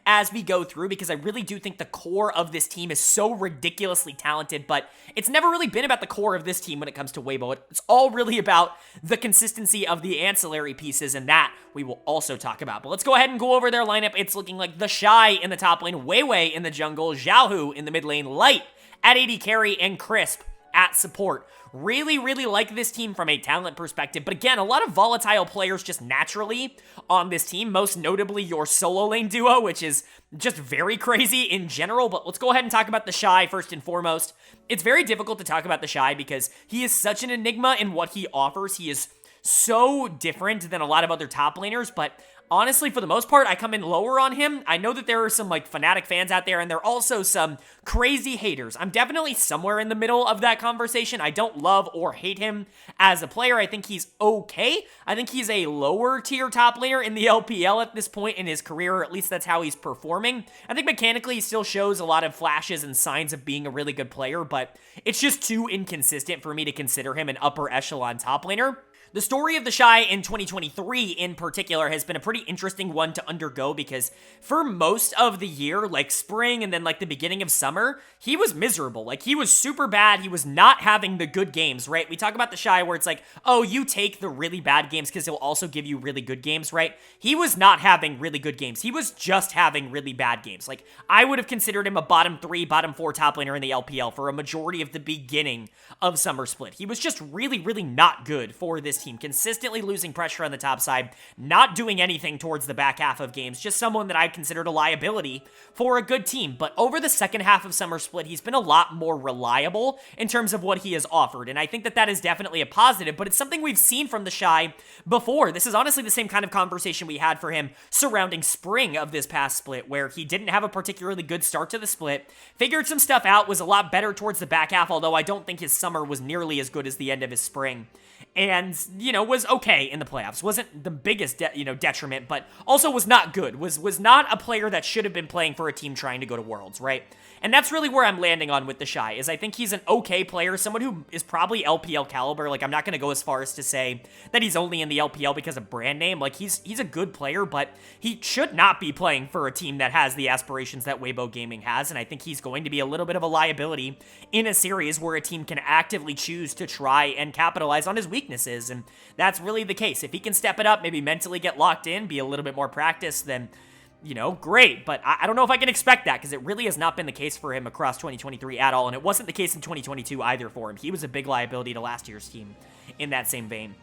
as we go through, because I really do think the core of this team is so ridiculously talented, but it's never really been about the core of this team when it comes to Weibo. It's all really about the consistency of the ancillary pieces, and that we will also talk about. But let's go ahead and go over their lineup. It's looking like The Shy in the top lane, Weiwei in the jungle, Xiaohu in the mid lane, Light at AD carry, and Crisp at support. Really, really like this team from a talent perspective, but again, a lot of volatile players just naturally on this team, most notably your solo lane duo, which is just very crazy in general, but let's go ahead and talk about The Shy first and foremost. It's very difficult to talk about The Shy because he is such an enigma in what he offers. He is so different than a lot of other top laners, but honestly, for the most part, I come in lower on him. I know that there are some, like, Fnatic fans out there, and there are also some crazy haters. I'm definitely somewhere in the middle of that conversation. I don't love or hate him as a player. I think he's okay. I think he's a lower-tier top laner in the LPL at this point in his career, or at least that's how he's performing. I think mechanically he still shows a lot of flashes and signs of being a really good player, but it's just too inconsistent for me to consider him an upper-echelon top laner. The story of The Shy in 2023 in particular has been a pretty interesting one to undergo because for most of the year, like spring and then like the beginning of summer, he was miserable. Like he was super bad. He was not having the good games, right? We talk about The Shy where it's like, oh, you take the really bad games because he'll also give you really good games, right? He was not having really good games. He was just having really bad games. Like I would have considered him a bottom 3, bottom 4 top laner in the LPL for a majority of the beginning of Summer Split. He was just really, really not good for this team, consistently losing pressure on the top side, not doing anything towards the back half of games, just someone that I considered a liability for a good team. But over the second half of Summer Split, he's been a lot more reliable in terms of what he has offered, and I think that that is definitely a positive, but it's something we've seen from the Shy before. This is honestly the same kind of conversation we had for him surrounding Spring of this past split, where he didn't have a particularly good start to the split, figured some stuff out, was a lot better towards the back half, although I don't think his summer was nearly as good as the end of his spring, and, was okay in the playoffs. Wasn't the biggest, detriment, but also was not good. Was not a player that should have been playing for a team trying to go to Worlds, right? And that's really where I'm landing on with the Shy, is I think he's an okay player, someone who is probably LPL caliber. Like, I'm not going to go as far as to say that he's only in the LPL because of brand name. Like, he's a good player, but he should not be playing for a team that has the aspirations that Weibo Gaming has, and I think he's going to be a little bit of a liability in a series where a team can actively choose to try and capitalize on his weaknesses, and that's really the case. If he can step it up, maybe mentally get locked in, be a little bit more practiced, then great, but I don't know if I can expect that, because it really has not been the case for him across 2023 at all, and it wasn't the case in 2022 either for him. He was a big liability to last year's team in that same vein.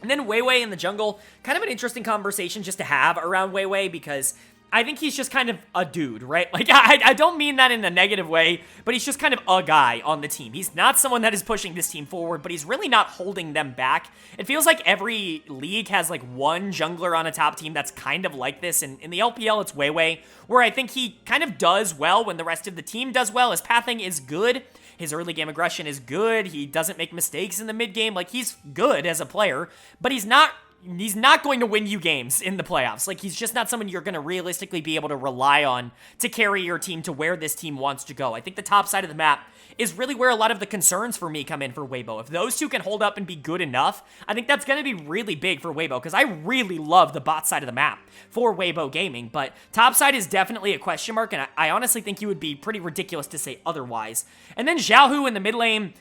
And then Weiwei in the jungle, kind of an interesting conversation just to have around Weiwei, because I think he's just kind of a dude, right? Like, I don't mean that in a negative way, but he's just kind of a guy on the team. He's not someone that is pushing this team forward, but he's really not holding them back. It feels like every league has, like, one jungler on a top team that's kind of like this, and in the LPL, it's Weiwei, where I think he kind of does well when the rest of the team does well. His pathing is good. His early game aggression is good. He doesn't make mistakes in the mid game. Like, he's good as a player, but he's not going to win you games in the playoffs. Like, he's just not someone you're going to realistically be able to rely on to carry your team to where this team wants to go. I think the top side of the map is really where a lot of the concerns for me come in for Weibo. If those two can hold up and be good enough, I think that's going to be really big for Weibo, because I really love the bot side of the map for Weibo Gaming, but top side is definitely a question mark, and I honestly think you would be pretty ridiculous to say otherwise. And then Xiaohu in the mid lane,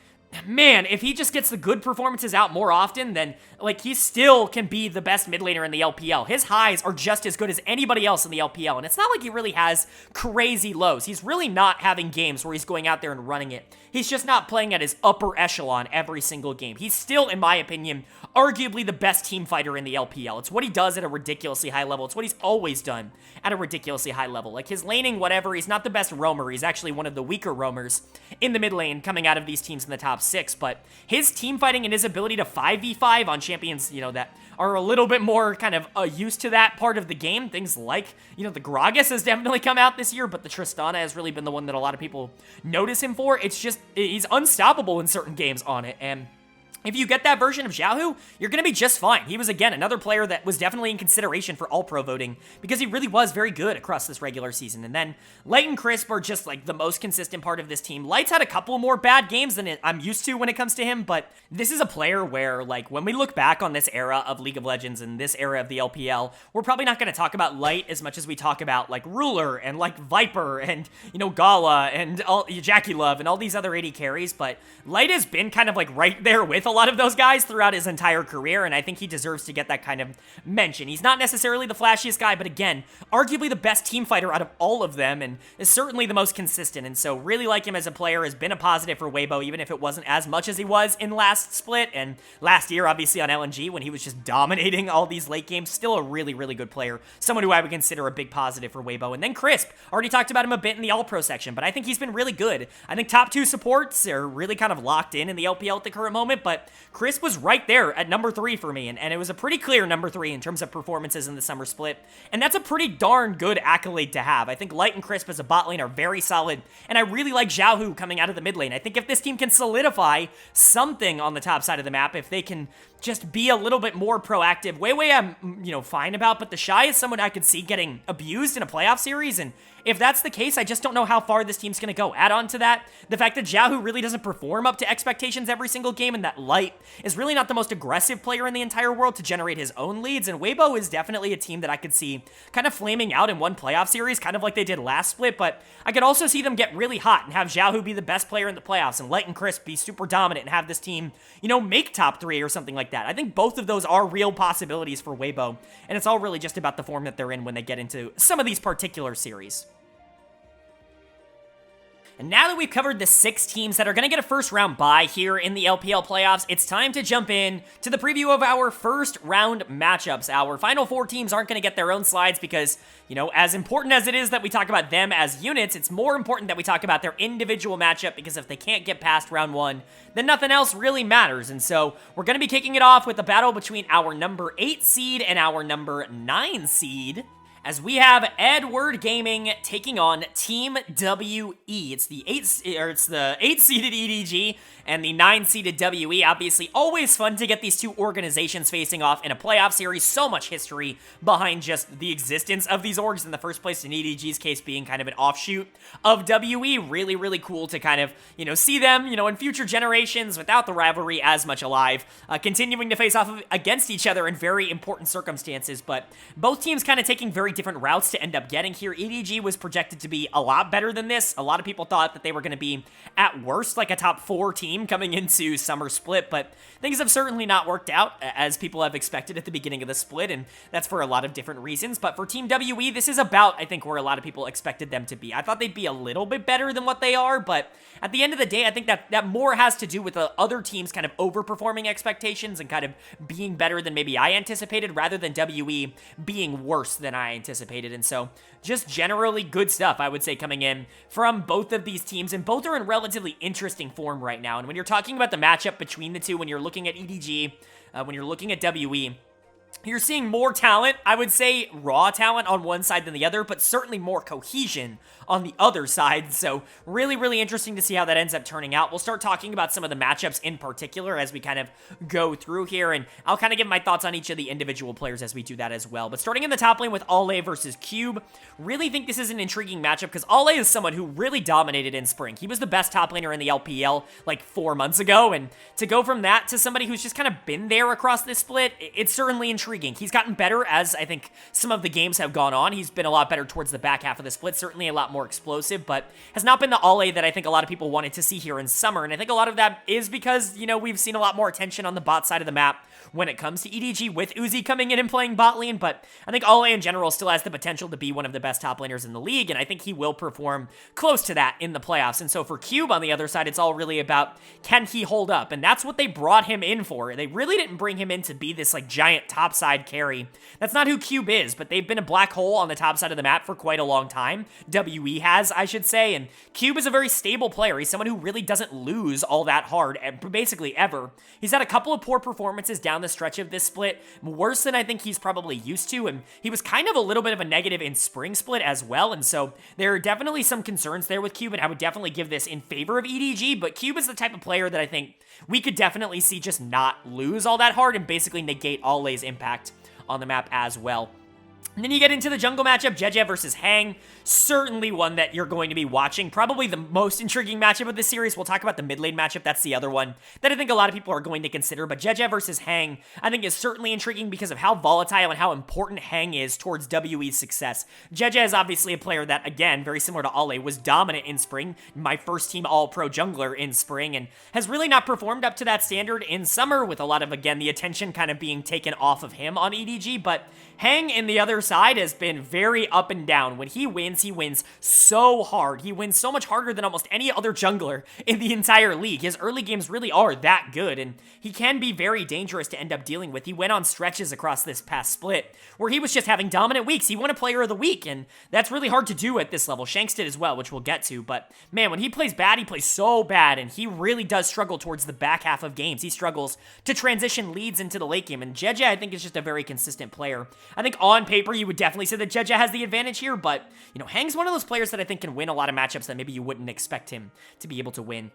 man, if he just gets the good performances out more often, then, like, he still can be the best mid laner in the LPL. His highs are just as good as anybody else in the LPL, and it's not like he really has crazy lows. He's really not having games where he's going out there and running it. He's just not playing at his upper echelon every single game. He's still, in my opinion, arguably the best team fighter in the LPL. It's what he does at a ridiculously high level. It's what he's always done at a ridiculously high level. Like, his laning, whatever, he's not the best roamer. He's actually one of the weaker roamers in the mid lane coming out of these teams in the top 6, but his team fighting and his ability to 5v5 on champions, that are a little bit more kind of used to that part of the game, things like, the Gragas has definitely come out this year, but the Tristana has really been the one that a lot of people notice him for. It's just, he's unstoppable in certain games on it, and if you get that version of Xiaohu, you're going to be just fine. He was, again, another player that was definitely in consideration for All-Pro voting because he really was very good across this regular season. And then Light and Crisp are just, like, the most consistent part of this team. Light's had a couple more bad games than I'm used to when it comes to him, but this is a player where, like, when we look back on this era of League of Legends and this era of the LPL, we're probably not going to talk about Light as much as we talk about, like, Ruler and, like, Viper and, Gala and Jackie Love and all these other AD carries, but Light has been kind of, like, right there with a lot of those guys throughout his entire career, and I think he deserves to get that kind of mention. He's not necessarily the flashiest guy, but again, arguably the best team fighter out of all of them, and is certainly the most consistent, and so really like him as a player, has been a positive for Weibo, even if it wasn't as much as he was in last split, and last year, obviously, on LNG, when he was just dominating all these late games. Still a really, really good player, someone who I would consider a big positive for Weibo. And then Crisp, already talked about him a bit in the All-Pro section, but I think he's been really good. I think top 2 supports are really kind of locked in the LPL at the current moment, but Crisp was right there at number 3 for me, and it was a pretty clear number 3 in terms of performances in the summer split, and that's a pretty darn good accolade to have. I think Light and Crisp as a bot lane are very solid, and I really like Xiaohu coming out of the mid lane. I think if this team can solidify something on the top side of the map, if they can just be a little bit more proactive, Weiwei I'm, fine about, but the Shy is someone I could see getting abused in a playoff series, and if that's the case, I just don't know how far this team's going to go. Add on to that, the fact that Xiaohu really doesn't perform up to expectations every single game, and that Light is really not the most aggressive player in the entire world to generate his own leads, and Weibo is definitely a team that I could see kind of flaming out in one playoff series, kind of like they did last split, but I could also see them get really hot and have Xiaohu be the best player in the playoffs, and Light and Crisp be super dominant and have this team, make top 3 or something like that. I think both of those are real possibilities for Weibo, and it's all really just about the form that they're in when they get into some of these particular series. And now that we've covered the 6 teams that are going to get a first round bye here in the LPL playoffs, it's time to jump in to the preview of our first round matchups. Our final 4 teams aren't going to get their own slides because, as important as it is that we talk about them as units, it's more important that we talk about their individual matchup, because if they can't get past round 1, then nothing else really matters. And so we're going to be kicking it off with the battle between our number 8 seed and our number 9 seed, as we have Edward Gaming taking on Team WE. It's the 8-seeded EDG and the 9-seeded WE. Obviously, always fun to get these 2 organizations facing off in a playoff series. So much history behind just the existence of these orgs in the first place, in EDG's case being kind of an offshoot of WE. Really, really cool to kind of, see them, in future generations without the rivalry as much alive, continuing to face off against each other in very important circumstances. But both teams kind of taking very different routes to end up getting here. EDG was projected to be a lot better than this. A lot of people thought that they were going to be, at worst, like a top 4 team coming into Summer Split, but things have certainly not worked out as people have expected at the beginning of the split, and that's for a lot of different reasons. But for Team WE, this is about, I think, where a lot of people expected them to be. I thought they'd be a little bit better than what they are, but at the end of the day, I think that more has to do with the other teams kind of overperforming expectations and kind of being better than maybe I anticipated, rather than WE being worse than I anticipated. And so just generally good stuff, I would say, coming in from both of these teams, and both are in relatively interesting form right now. And when you're talking about the matchup between the two, when you're looking at EDG, when you're looking at WE, you're seeing more talent, I would say raw talent on one side than the other, but certainly more cohesion on the other side. So really, really interesting to see how that ends up turning out. We'll start talking about some of the matchups in particular as we kind of go through here, and I'll kind of give my thoughts on each of the individual players as we do that as well. But starting in the top lane with Ale versus Cube, really think this is an intriguing matchup because Ale is someone who really dominated in spring. He was the best top laner in the LPL like 4 months ago, and to go from that to somebody who's just kind of been there across this split, it's certainly intriguing. He's gotten better as I think some of the games have gone on. He's been a lot better towards the back half of the split, certainly a lot more explosive, but has not been the Ale that I think a lot of people wanted to see here in summer. And I think a lot of that is because, we've seen a lot more attention on the bot side of the map when it comes to EDG with Uzi coming in and playing bot lane, but I think Ale in general still has the potential to be one of the best top laners in the league, and I think he will perform close to that in the playoffs. And so for Cube on the other side, it's all really about, can he hold up? And that's what they brought him in for. They really didn't bring him in to be this like giant topside carry. That's not who Cube is, but they've been a black hole on the top side of the map for quite a long time. WE has, I should say, and Cube is a very stable player. He's someone who really doesn't lose all that hard, basically ever. He's had a couple of poor performances down the stretch of this split, worse than I think he's probably used to, and he was kind of a little bit of a negative in spring split as well, and so there are definitely some concerns there with Cube, and I would definitely give this in favor of EDG, but Cube is the type of player that I think we could definitely see just not lose all that hard and basically negate Ale's impact on the map as well. And then you get into the jungle matchup, Jeje versus Hang. Certainly one that you're going to be watching. Probably the most intriguing matchup of this series. We'll talk about the mid lane matchup. That's the other one that I think a lot of people are going to consider. But Jeje versus Hang, I think, is certainly intriguing because of how volatile and how important Hang is towards WE's success. Jeje is obviously a player that, again, very similar to Ale, was dominant in spring. My first team all-pro jungler in spring, and has really not performed up to that standard in summer, with a lot of, again, the attention kind of being taken off of him on EDG. But Hang in the other side has been very up and down. When he wins so hard. He wins so much harder than almost any other jungler in the entire league. His early games really are that good, and he can be very dangerous to end up dealing with. He went on stretches across this past split where he was just having dominant weeks. He won a player of the week, and that's really hard to do at this level. Shanks did as well, which we'll get to, but man, when he plays bad, he plays so bad, and he really does struggle towards the back half of games. He struggles to transition leads into the late game, and Jeje, I think, is just a very consistent player. I think on paper, you would definitely say that Jeje has the advantage here, but, Hang's one of those players that I think can win a lot of matchups that maybe you wouldn't expect him to be able to win.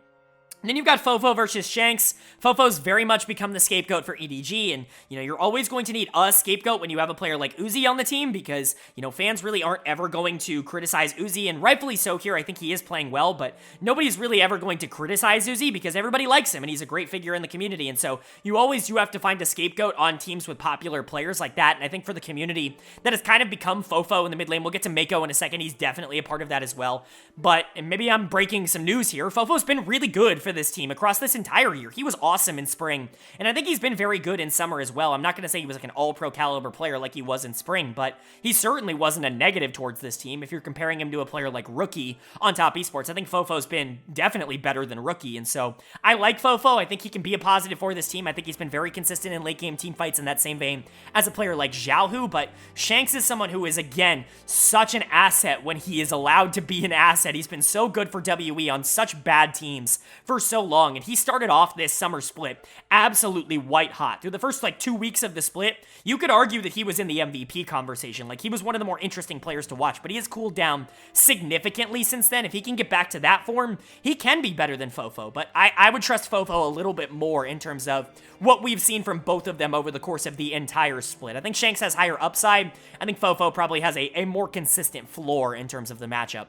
And then you've got Fofo versus Shanks. Fofo's very much become the scapegoat for EDG, and, you're always going to need a scapegoat when you have a player like Uzi on the team because, fans really aren't ever going to criticize Uzi, and rightfully so here. I think he is playing well, but nobody's really ever going to criticize Uzi because everybody likes him, and he's a great figure in the community, and so you always do have to find a scapegoat on teams with popular players like that, and I think for the community, that has kind of become Fofo in the mid lane. We'll get to Mako in a second. He's definitely a part of that as well, but, and maybe I'm breaking some news here, Fofo's been really good for for this team across this entire year. He was awesome in spring, and I think he's been very good in summer as well. I'm not going to say he was like an all-pro caliber player like he was in spring, but he certainly wasn't a negative towards this team. If you're comparing him to a player like Rookie on Top Esports, I think Fofo's been definitely better than Rookie, and so I like Fofo. I think he can be a positive for this team. I think he's been very consistent in late-game team fights in that same vein as a player like Xiaohu, but Shanks is someone who is, again, such an asset when he is allowed to be an asset. He's been so good for WE on such bad teams for so long, and he started off this summer split absolutely white hot. Through the first, 2 weeks of the split, you could argue that he was in the MVP conversation. Like, he was one of the more interesting players to watch, but he has cooled down significantly since then. If he can get back to that form, he can be better than Fofo, but I would trust Fofo a little bit more in terms of what we've seen from both of them over the course of the entire split. I think Shanks has higher upside. I think Fofo probably has a more consistent floor in terms of the matchup.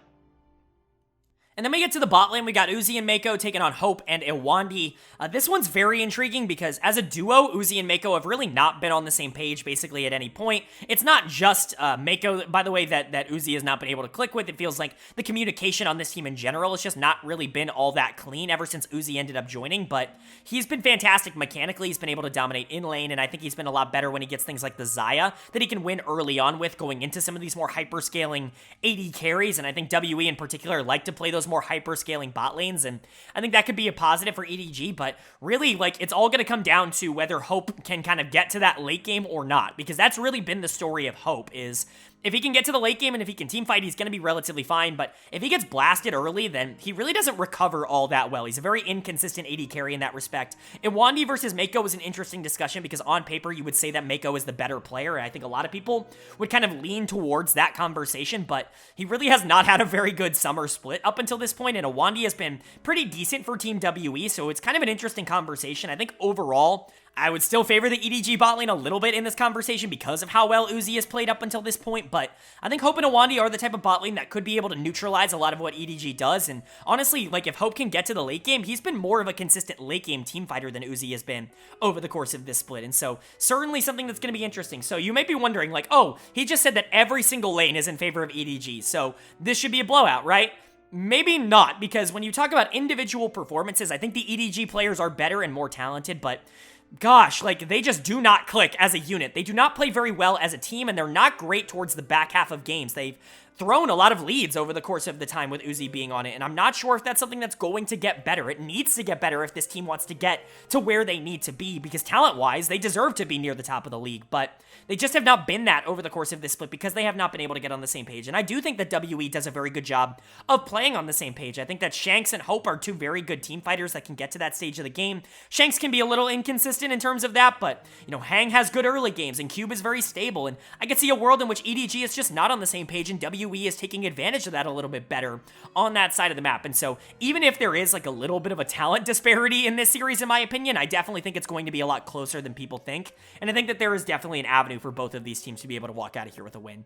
And then we get to the bot lane. We got Uzi and Mako taking on Hope and Iwandi. This one's very intriguing because as a duo, Uzi and Mako have really not been on the same page basically at any point. It's not just Mako, by the way, that Uzi has not been able to click with. It feels like the communication on this team in general has just not really been all that clean ever since Uzi ended up joining, but he's been fantastic mechanically. He's been able to dominate in lane, and I think he's been a lot better when he gets things like the Xayah that he can win early on with going into some of these more hyper-scaling AD carries, and I think WE in particular like to play those more hyper-scaling bot lanes, and I think that could be a positive for EDG, but really, it's all going to come down to whether Hope can kind of get to that late game or not, because that's really been the story of Hope, is if he can get to the late game and if he can team fight, he's going to be relatively fine, but if he gets blasted early, then he really doesn't recover all that well. He's a very inconsistent AD carry in that respect. Iwandi versus Mako was an interesting discussion because on paper, you would say that Mako is the better player, and I think a lot of people would kind of lean towards that conversation, but he really has not had a very good summer split up until this point, and Iwandi has been pretty decent for Team WE, so it's kind of an interesting conversation. I think overall, I would still favor the EDG bot lane a little bit in this conversation because of how well Uzi has played up until this point, but I think Hope and Iwandi are the type of bot lane that could be able to neutralize a lot of what EDG does, and honestly, if Hope can get to the late game, he's been more of a consistent late game team fighter than Uzi has been over the course of this split, and so certainly something that's going to be interesting. So you might be wondering, oh, he just said that every single lane is in favor of EDG, so this should be a blowout, right? Maybe not, because when you talk about individual performances, I think the EDG players are better and more talented, but gosh, they just do not click as a unit. They do not play very well as a team, and they're not great towards the back half of games. They've thrown a lot of leads over the course of the time with Uzi being on it, and I'm not sure if that's something that's going to get better. It needs to get better if this team wants to get to where they need to be, because talent-wise, they deserve to be near the top of the league, but they just have not been that over the course of this split because they have not been able to get on the same page, and I do think that WE does a very good job of playing on the same page. I think that Shanks and Hope are two very good team fighters that can get to that stage of the game. Shanks can be a little inconsistent in terms of that, but, Hang has good early games, and Cube is very stable, and I could see a world in which EDG is just not on the same page, and WE is taking advantage of that a little bit better on that side of the map. And so even if there is a little bit of a talent disparity in this series, in my opinion, I definitely think it's going to be a lot closer than people think. And I think that there is definitely an avenue for both of these teams to be able to walk out of here with a win.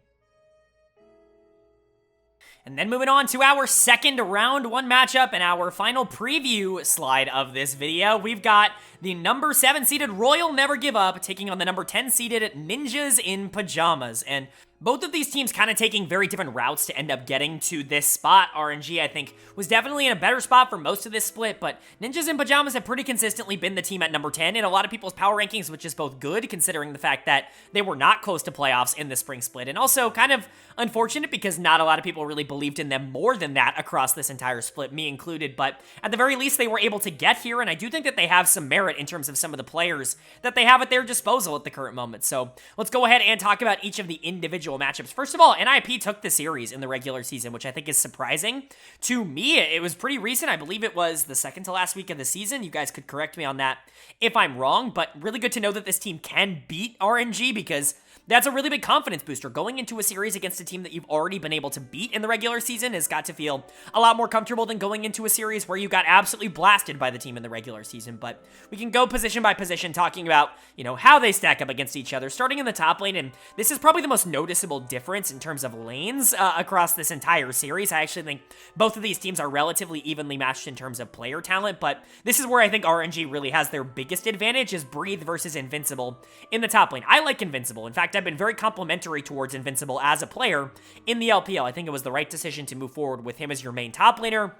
And then moving on to our second round one matchup and our final preview slide of this video, we've got the number 7 seeded Royal Never Give Up taking on the number 10 seeded Ninjas in Pyjamas. And both of these teams kind of taking very different routes to end up getting to this spot. RNG, I think, was definitely in a better spot for most of this split, but Ninjas in Pyjamas have pretty consistently been the team at number 10 in a lot of people's power rankings, which is both good considering the fact that they were not close to playoffs in the spring split, and also kind of unfortunate because not a lot of people really believed in them more than that across this entire split, me included, but at the very least, they were able to get here, and I do think that they have some merit in terms of some of the players that they have at their disposal at the current moment. So let's go ahead and talk about each of the individual matchups. First of all, NIP took the series in the regular season, which I think is surprising. To me, it was pretty recent. I believe it was the second to last week of the season. You guys could correct me on that if I'm wrong, but really good to know that this team can beat RNG because that's a really big confidence booster. Going into a series against a team that you've already been able to beat in the regular season has got to feel a lot more comfortable than going into a series where you got absolutely blasted by the team in the regular season. But we can go position by position talking about, how they stack up against each other, starting in the top lane. And this is probably the most noticeable difference in terms of lanes across this entire series. I actually think both of these teams are relatively evenly matched in terms of player talent, but this is where I think RNG really has their biggest advantage is Breathe versus Invincible in the top lane. I like Invincible. In fact, I've been very complimentary towards Invincible as a player in the LPL. I think it was the right decision to move forward with him as your main top laner.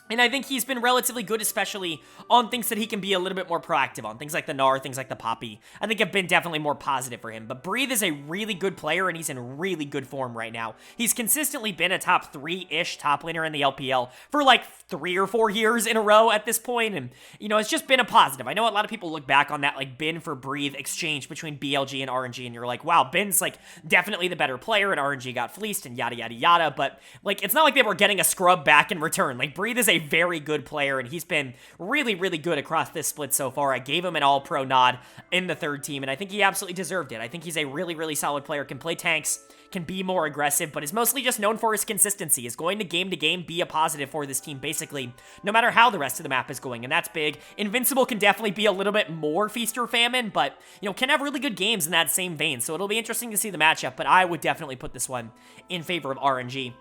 And I think he's been relatively good, especially on things that he can be a little bit more proactive on. Things like the Gnar, things like the Poppy, I think have been definitely more positive for him. But Breathe is a really good player, and he's in really good form right now. He's consistently been a top 3-ish top laner in the LPL for like 3 or 4 years in a row at this point, and, you know, it's just been a positive. I know a lot of people look back on that, like, Bin for Breathe exchange between BLG and RNG, and you're like, wow, Bin's, like, definitely the better player, and RNG got fleeced, and yada, yada, yada, but, like, it's not like they were getting a scrub back in return. Like, Breathe is a very good player, and he's been really, really good across this split so far. I gave him an all-pro nod in the third team, and I think he absolutely deserved it. I think he's a really, really solid player, can play tanks, can be more aggressive, but is mostly just known for his consistency, is going to game be a positive for this team, basically, no matter how the rest of the map is going, and that's big. Invincible can definitely be a little bit more feast or famine, but, you know, can have really good games in that same vein, so it'll be interesting to see the matchup, but I would definitely put this one in favor of RNG.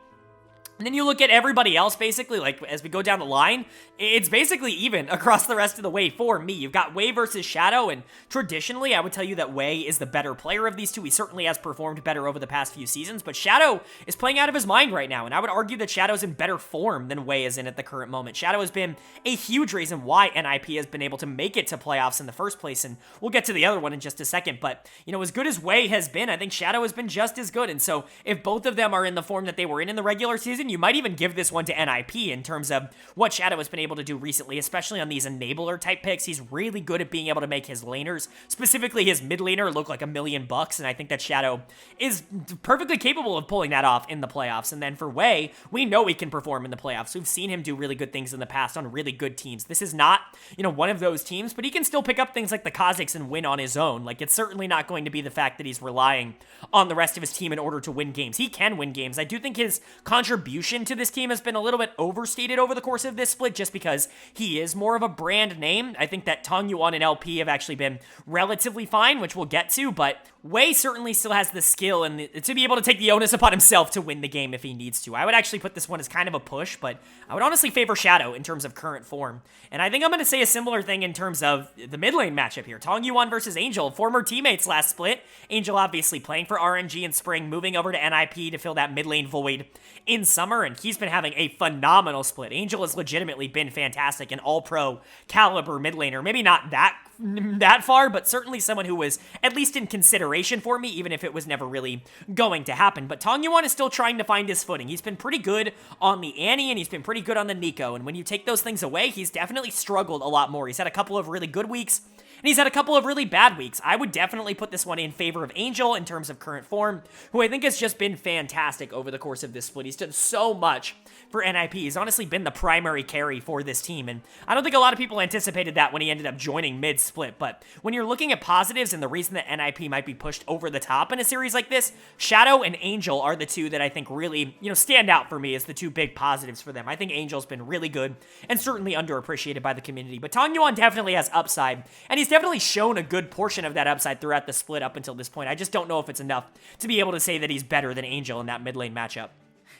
And then you look at everybody else, basically, like, as we go down the line, it's basically even across the rest of the way for me. You've got Wei versus Shadow, and traditionally, I would tell you that Wei is the better player of these two. He certainly has performed better over the past few seasons, but Shadow is playing out of his mind right now, and I would argue that Shadow's in better form than Wei is in at the current moment. Shadow has been a huge reason why NIP has been able to make it to playoffs in the first place, and we'll get to the other one in just a second, but, you know, as good as Wei has been, I think Shadow has been just as good, and so if both of them are in the form that they were in the regular season, you might even give this one to NIP in terms of what Shadow has been able to do recently, especially on these enabler type picks. He's really good at being able to make his laners, specifically his mid laner, look like $1 million, and I think that Shadow is perfectly capable of pulling that off in the playoffs. And then for Wei, we know he can perform in the playoffs. We've seen him do really good things in the past on really good teams. This is not, you know, one of those teams, but he can still pick up things like the Kazakhs and win on his own. Like, it's certainly not going to be the fact that he's relying on the rest of his team in order to win games. He can win games. I do think his contribution to this team has been a little bit overstated over the course of this split just because he is more of a brand name. I think that Tong Yuan and LP have actually been relatively fine, which we'll get to, but Wei certainly still has the skill and to be able to take the onus upon himself to win the game if he needs to. I would actually put this one as kind of a push, but I would honestly favor Shadow in terms of current form. And I think I'm going to say a similar thing in terms of the mid lane matchup here. Tong Yuan versus Angel, former teammates last split. Angel obviously playing for RNG in spring, moving over to NIP to fill that mid lane void in summer, and he's been having a phenomenal split. Angel has legitimately been fantastic, an all-pro caliber mid laner. Maybe not that far, but certainly someone who was at least in consideration for me, even if it was never really going to happen. But Tong Yuan is still trying to find his footing. He's been pretty good on the Annie, and he's been pretty good on the Nico, and when you take those things away, he's definitely struggled a lot more. He's had a couple of really good weeks, and he's had a couple of really bad weeks. I would definitely put this one in favor of Angel in terms of current form, who I think has just been fantastic over the course of this split. He's done so much for NIP. He's honestly been the primary carry for this team, and I don't think a lot of people anticipated that when he ended up joining mid-split, but when you're looking at positives and the reason that NIP might be pushed over the top in a series like this, Shadow and Angel are the two that I think really, you know, stand out for me as the two big positives for them. I think Angel's been really good and certainly underappreciated by the community, but Tong Yuan definitely has upside, and he's definitely shown a good portion of that upside throughout the split up until this point. I just don't know if it's enough to be able to say that he's better than Angel in that mid lane matchup.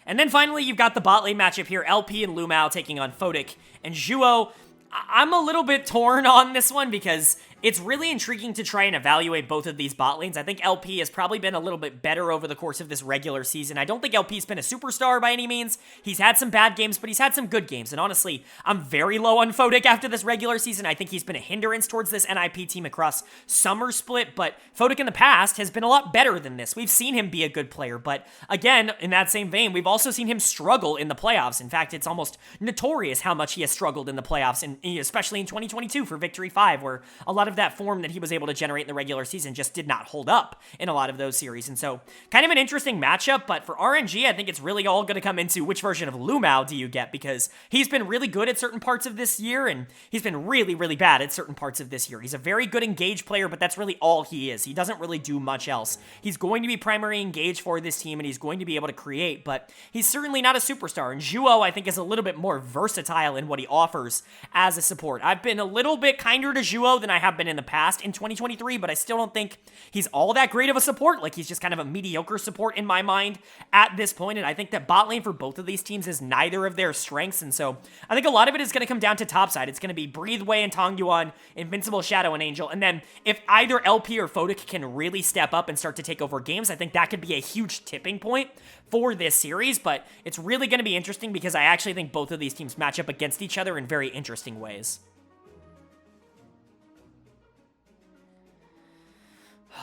And then finally, you've got the bot lane matchup here, LP and Lumao taking on Photic and Zhuo. I'm a little bit torn on this one because it's really intriguing to try and evaluate both of these bot lanes. I think LP has probably been a little bit better over the course of this regular season. I don't think LP's been a superstar by any means. He's had some bad games, but he's had some good games. And honestly, I'm very low on Photic after this regular season. I think he's been a hindrance towards this NIP team across summer split, but Photic in the past has been a lot better than this. We've seen him be a good player, but again, in that same vein, we've also seen him struggle in the playoffs. In fact, it's almost notorious how much he has struggled in the playoffs, and especially in 2022 for Victory 5, where a lot of that form that he was able to generate in the regular season just did not hold up in a lot of those series. And so, kind of an interesting matchup, but for RNG, I think it's really all going to come into which version of Lumao do you get, because he's been really good at certain parts of this year, and he's been really, really bad at certain parts of this year. He's a very good engaged player, but that's really all he is. He doesn't really do much else. He's going to be primary engaged for this team, and he's going to be able to create, but he's certainly not a superstar. And Zhuo, I think, is a little bit more versatile in what he offers as a support. I've been a little bit kinder to Zhuo than I have have been in the past in 2023, but I still don't think he's all that great of a support. Like, he's just kind of a mediocre support in my mind at this point, and I think that bot lane for both of these teams is neither of their strengths, and so I think a lot of it is going to come down to topside. It's going to be Breathe Wei and Tong Yuan, Invincible Shadow and Angel, and then if either LP or Photic can really step up and start to take over games, I think that could be a huge tipping point for this series, but it's really going to be interesting because I actually think both of these teams match up against each other in very interesting ways.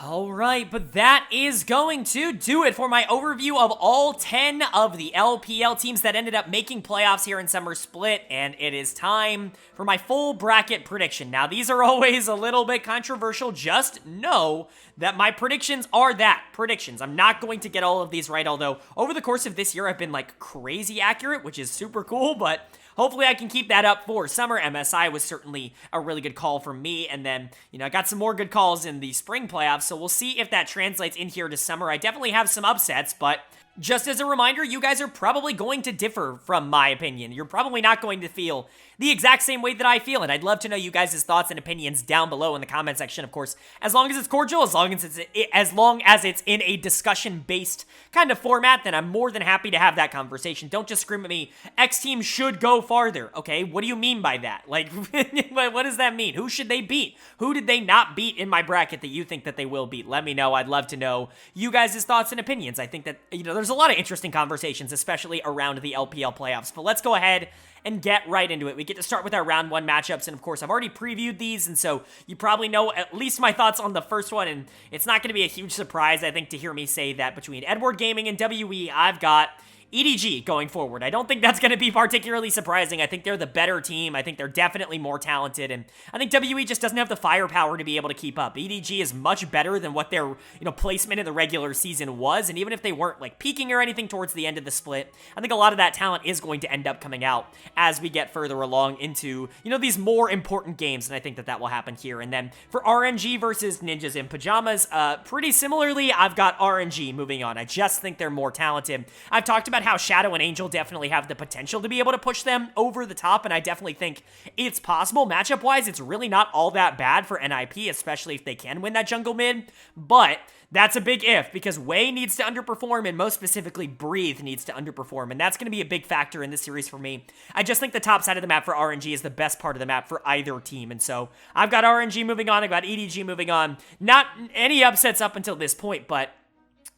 All right, but that is going to do it for my overview of all 10 of the LPL teams that ended up making playoffs here in Summer Split, and it is time for my full bracket prediction. Now, these are always a little bit controversial. Just know that my predictions are predictions. I'm not going to get all of these right, although over the course of this year, I've been like crazy accurate, which is super cool, but hopefully I can keep that up for summer. MSI was certainly a really good call for me, and then, I got some more good calls in the spring playoffs, so we'll see if that translates in here to summer. I definitely have some upsets, but just as a reminder, you guys are probably going to differ from my opinion. You're probably not going to feel the exact same way that I feel, and I'd love to know you guys' thoughts and opinions down below in the comment section, of course, as long as it's cordial, as long as it's in a discussion-based kind of format, then I'm more than happy to have that conversation. Don't just scream at me, X team should go farther, okay? What do you mean by that? Like, what does that mean? Who should they beat? Who did they not beat in my bracket that you think that they will beat? Let me know. I'd love to know you guys' thoughts and opinions. I think that, there's a lot of interesting conversations, especially around the LPL playoffs, but let's go ahead and get right into it. We get to start with our round 1 matchups, and of course, I've already previewed these, and so you probably know at least my thoughts on the first one, and it's not going to be a huge surprise, I think, to hear me say that between Edward Gaming and WE, I've got EDG going forward. I don't think that's going to be particularly surprising. I think they're the better team. I think they're definitely more talented, and I think WE just doesn't have the firepower to be able to keep up. EDG is much better than what their, placement in the regular season was, and even if they weren't, like, peaking or anything towards the end of the split, I think a lot of that talent is going to end up coming out as we get further along into, these more important games, and I think that that will happen here. And then for RNG versus Ninjas in Pyjamas, pretty similarly, I've got RNG moving on. I just think they're more talented. I've talked about how Shadow and Angel definitely have the potential to be able to push them over the top, and I definitely think it's possible. Matchup-wise, it's really not all that bad for NIP, especially if they can win that jungle mid, but that's a big if, because Wei needs to underperform, and most specifically, Breathe needs to underperform, and that's going to be a big factor in this series for me. I just think the top side of the map for RNG is the best part of the map for either team, and so I've got RNG moving on, I've got EDG moving on. Not any upsets up until this point, but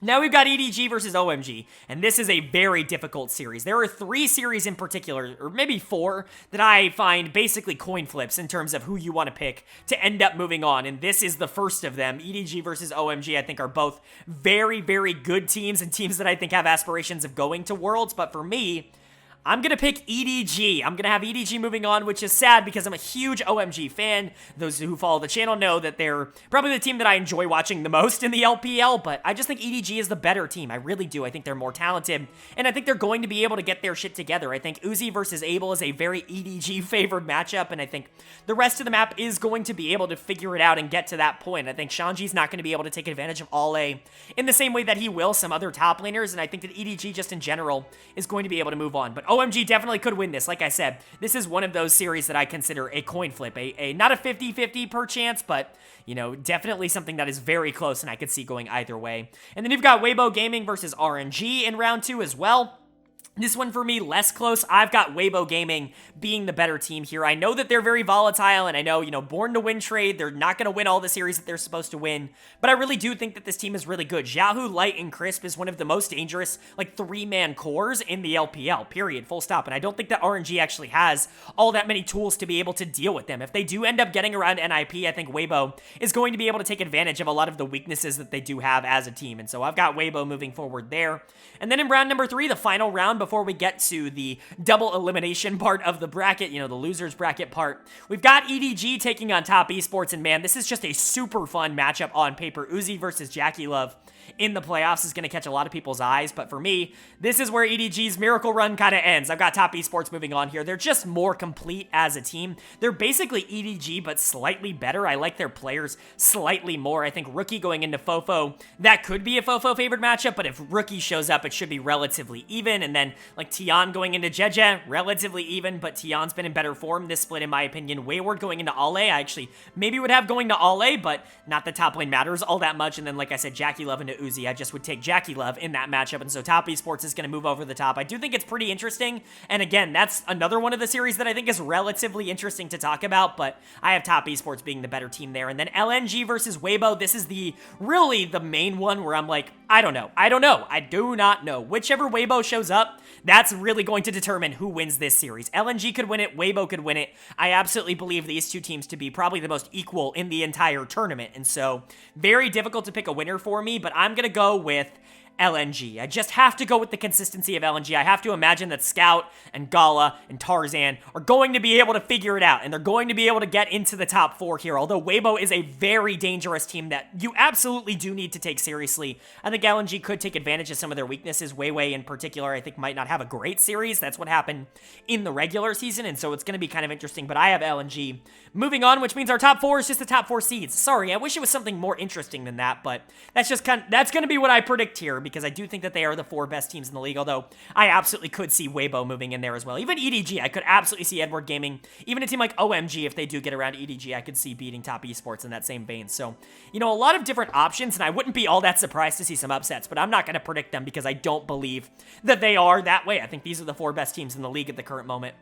now we've got EDG versus OMG, and this is a very difficult series. There are 3 series in particular, or maybe 4, that I find basically coin flips in terms of who you want to pick to end up moving on, and this is the first of them. EDG versus OMG, I think, are both very, very good teams, and teams that I think have aspirations of going to Worlds, but for me, I'm going to pick EDG. I'm going to have EDG moving on, which is sad because I'm a huge OMG fan. Those who follow the channel know that they're probably the team that I enjoy watching the most in the LPL, but I just think EDG is the better team. I really do. I think they're more talented, and I think they're going to be able to get their shit together. I think Uzi versus Abel is a very EDG-favored matchup, and I think the rest of the map is going to be able to figure it out and get to that point. I think Shanji's not going to be able to take advantage of All A in the same way that he will some other top laners, and I think that EDG just in general is going to be able to move on, but OMG definitely could win this. Like I said, this is one of those series that I consider a coin flip, not a 50-50 per chance, but, definitely something that is very close, and I could see going either way. And then you've got Weibo Gaming versus RNG in round 2 as well. This one for me, less close. I've got Weibo Gaming being the better team here. I know that they're very volatile, and I know, born to win trade, they're not going to win all the series that they're supposed to win, but I really do think that this team is really good. Yahoo, Light, and Crisp is one of the most dangerous, 3-man cores in the LPL, period, full stop, and I don't think that RNG actually has all that many tools to be able to deal with them. If they do end up getting around NIP, I think Weibo is going to be able to take advantage of a lot of the weaknesses that they do have as a team, and so I've got Weibo moving forward there. And then in round number 3, the final round before we get to the double elimination part of the bracket, the losers bracket part, we've got EDG taking on Top Esports, and man, this is just a super fun matchup on paper. Uzi versus Jackie Love. in the playoffs is going to catch a lot of people's eyes. But for me, this is where EDG's miracle run kind of ends. I've got Top Esports moving on here. They're just more complete as a team. They're basically EDG, but slightly better. I like their players slightly more. I think Rookie going into Fofo, that could be a Fofo favored matchup, but if Rookie shows up, it should be relatively even. And then like Tian going into Jeje, relatively even, but Tian's been in better form this split in my opinion. Wayward going into Ale, I actually maybe would have going to Ale, but not the top lane matters all that much. And then like I said, Jackie Love into Uzi, I just would take Jackie Love in that matchup. And so Top Esports is going to move over the top. I do think it's pretty interesting. And again, that's another one of the series that I think is relatively interesting to talk about, but I have Top Esports being the better team there. And then LNG versus Weibo, this is really the main one where I'm like, I don't know. I do not know. Whichever Weibo shows up, that's really going to determine who wins this series. LNG could win it, Weibo could win it. I absolutely believe these two teams to be probably the most equal in the entire tournament. And so, very difficult to pick a winner for me, but I'm going to go with LNG. I just have to go with the consistency of LNG. I have to imagine that Scout and Gala and Tarzan are going to be able to figure it out, and they're going to be able to get into the top 4 here, although Weibo is a very dangerous team that you absolutely do need to take seriously. I think LNG could take advantage of some of their weaknesses. Weiwei in particular, I think, might not have a great series. That's what happened in the regular season, and so it's going to be kind of interesting, but I have LNG moving on, which means our top 4 is just the top 4 seeds. Sorry, I wish it was something more interesting than that, but that's just that's going to be what I predict here, because I do think that they are the 4 best teams in the league, although I absolutely could see Weibo moving in there as well. Even EDG, I could absolutely see Edward Gaming, even a team like OMG, if they do get around EDG, I could see beating Top Esports in that same vein. So, you know, a lot of different options, and I wouldn't be all that surprised to see some upsets, but I'm not going to predict them because I don't believe that they are that way. I think these are the 4 best teams in the league at the current moment.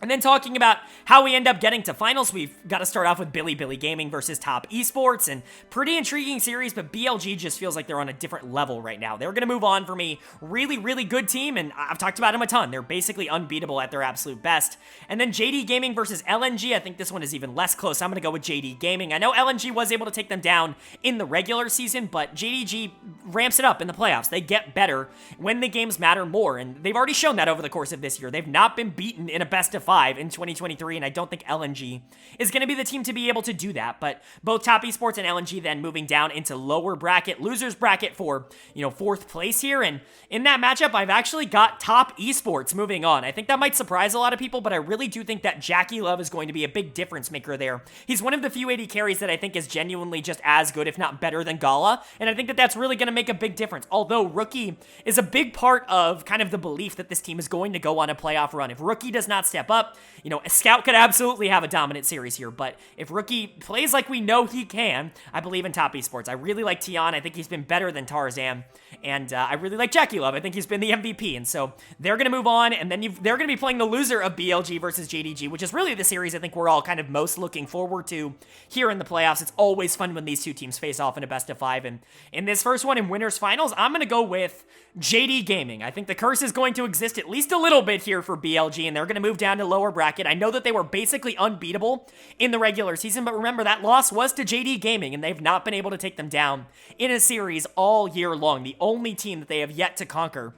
And then talking about how we end up getting to finals, we've got to start off with Bilibili Gaming versus Top Esports, and pretty intriguing series, but BLG just feels like they're on a different level right now. They're going to move on for me. Really, really good team, and I've talked about them a ton. They're basically unbeatable at their absolute best. And then JD Gaming versus LNG, I think this one is even less close. I'm going to go with JD Gaming. I know LNG was able to take them down in the regular season, but JDG ramps it up in the playoffs. They get better when the games matter more, and they've already shown that over the course of this year. They've not been beaten in a best-of-5 in 2023, and I don't think LNG is going to be the team to be able to do that, but both Top Esports and LNG then moving down into lower bracket, losers bracket for, 4th place here, and in that matchup, I've actually got Top Esports moving on. I think that might surprise a lot of people, but I really do think that Jackie Love is going to be a big difference maker there. He's one of the few AD carries that I think is genuinely just as good, if not better than Gala, and I think that that's really going to make a big difference, although Rookie is a big part of kind of the belief that this team is going to go on a playoff run. If Rookie does not step up, a Scout could absolutely have a dominant series here, but if Rookie plays like we know he can, I believe in Top Esports. I really like Tian. I think he's been better than Tarzan, and I really like Jackie Love. I think he's been the MVP, and so they're going to move on, and then they're going to be playing the loser of BLG versus JDG, which is really the series I think we're all kind of most looking forward to here in the playoffs. It's always fun when these two teams face off in a best-of-5, and in this first one in winners finals, I'm going to go with JD Gaming. I think the curse is going to exist at least a little bit here for BLG, and they're going to move down to lower bracket. I know that they were basically unbeatable in the regular season, but remember, that loss was to JD Gaming, and they've not been able to take them down in a series all year long. The only team that they have yet to conquer.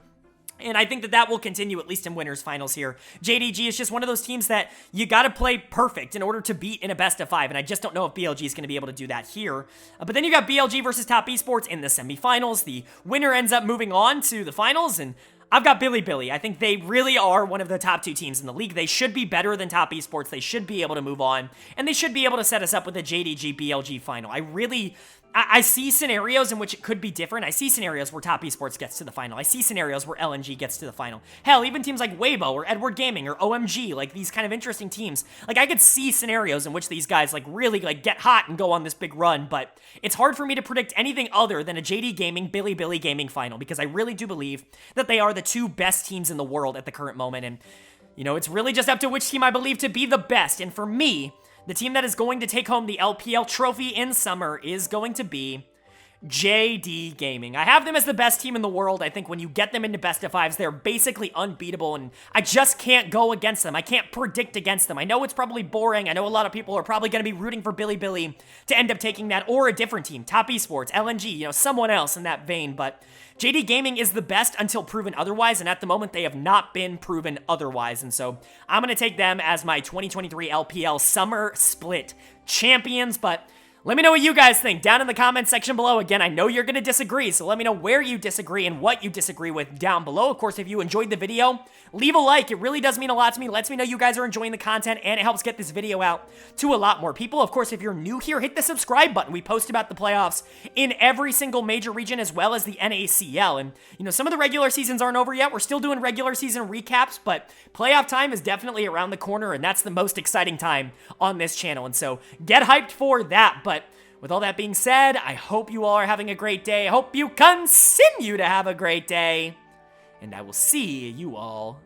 And I think that that will continue, at least in winners finals here. JDG is just one of those teams that you got to play perfect in order to beat in a best-of-5, and I just don't know if BLG is going to be able to do that here. But then you got BLG versus Top Esports in the semifinals. The winner ends up moving on to the finals, and I've got Bilibili. I think they really are one of the top 2 teams in the league. They should be better than Top Esports. They should be able to move on, and they should be able to set us up with a JDG BLG final. I see scenarios in which it could be different. I see scenarios where Top Esports gets to the final. I see scenarios where LNG gets to the final. Hell, even teams like Weibo or Edward Gaming or OMG, like these kind of interesting teams. Like, I could see scenarios in which these guys really get hot and go on this big run, but it's hard for me to predict anything other than a JD Gaming, Bilibili Gaming final, because I really do believe that they are the 2 best teams in the world at the current moment, and, it's really just up to which team I believe to be the best, and for me, the team that is going to take home the LPL trophy in summer is going to be JD Gaming. I have them as the best team in the world. I think when you get them into best-of-5s, they're basically unbeatable, and I just can't go against them. I can't predict against them. I know it's probably boring. I know a lot of people are probably going to be rooting for Bilibili to end up taking that, or a different team, Top Esports, LNG, someone else in that vein, but JD Gaming is the best until proven otherwise, and at the moment, they have not been proven otherwise, and so I'm going to take them as my 2023 LPL Summer Split champions, but Let me know what you guys think down in the comment section below. Again, I know you're going to disagree, so let me know where you disagree and what you disagree with down below. Of course, if you enjoyed the video, leave a like. It really does mean a lot to me. Lets me know you guys are enjoying the content, and it helps get this video out to a lot more people. Of course, if you're new here, hit the subscribe button. We post about the playoffs in every single major region as well as the NACL. And, you know, some of the regular seasons aren't over yet. We're still doing regular season recaps, but playoff time is definitely around the corner, and that's the most exciting time on this channel. And so get hyped for that. But with all that being said, I hope you all are having a great day. I hope you continue to have a great day. And I will see you all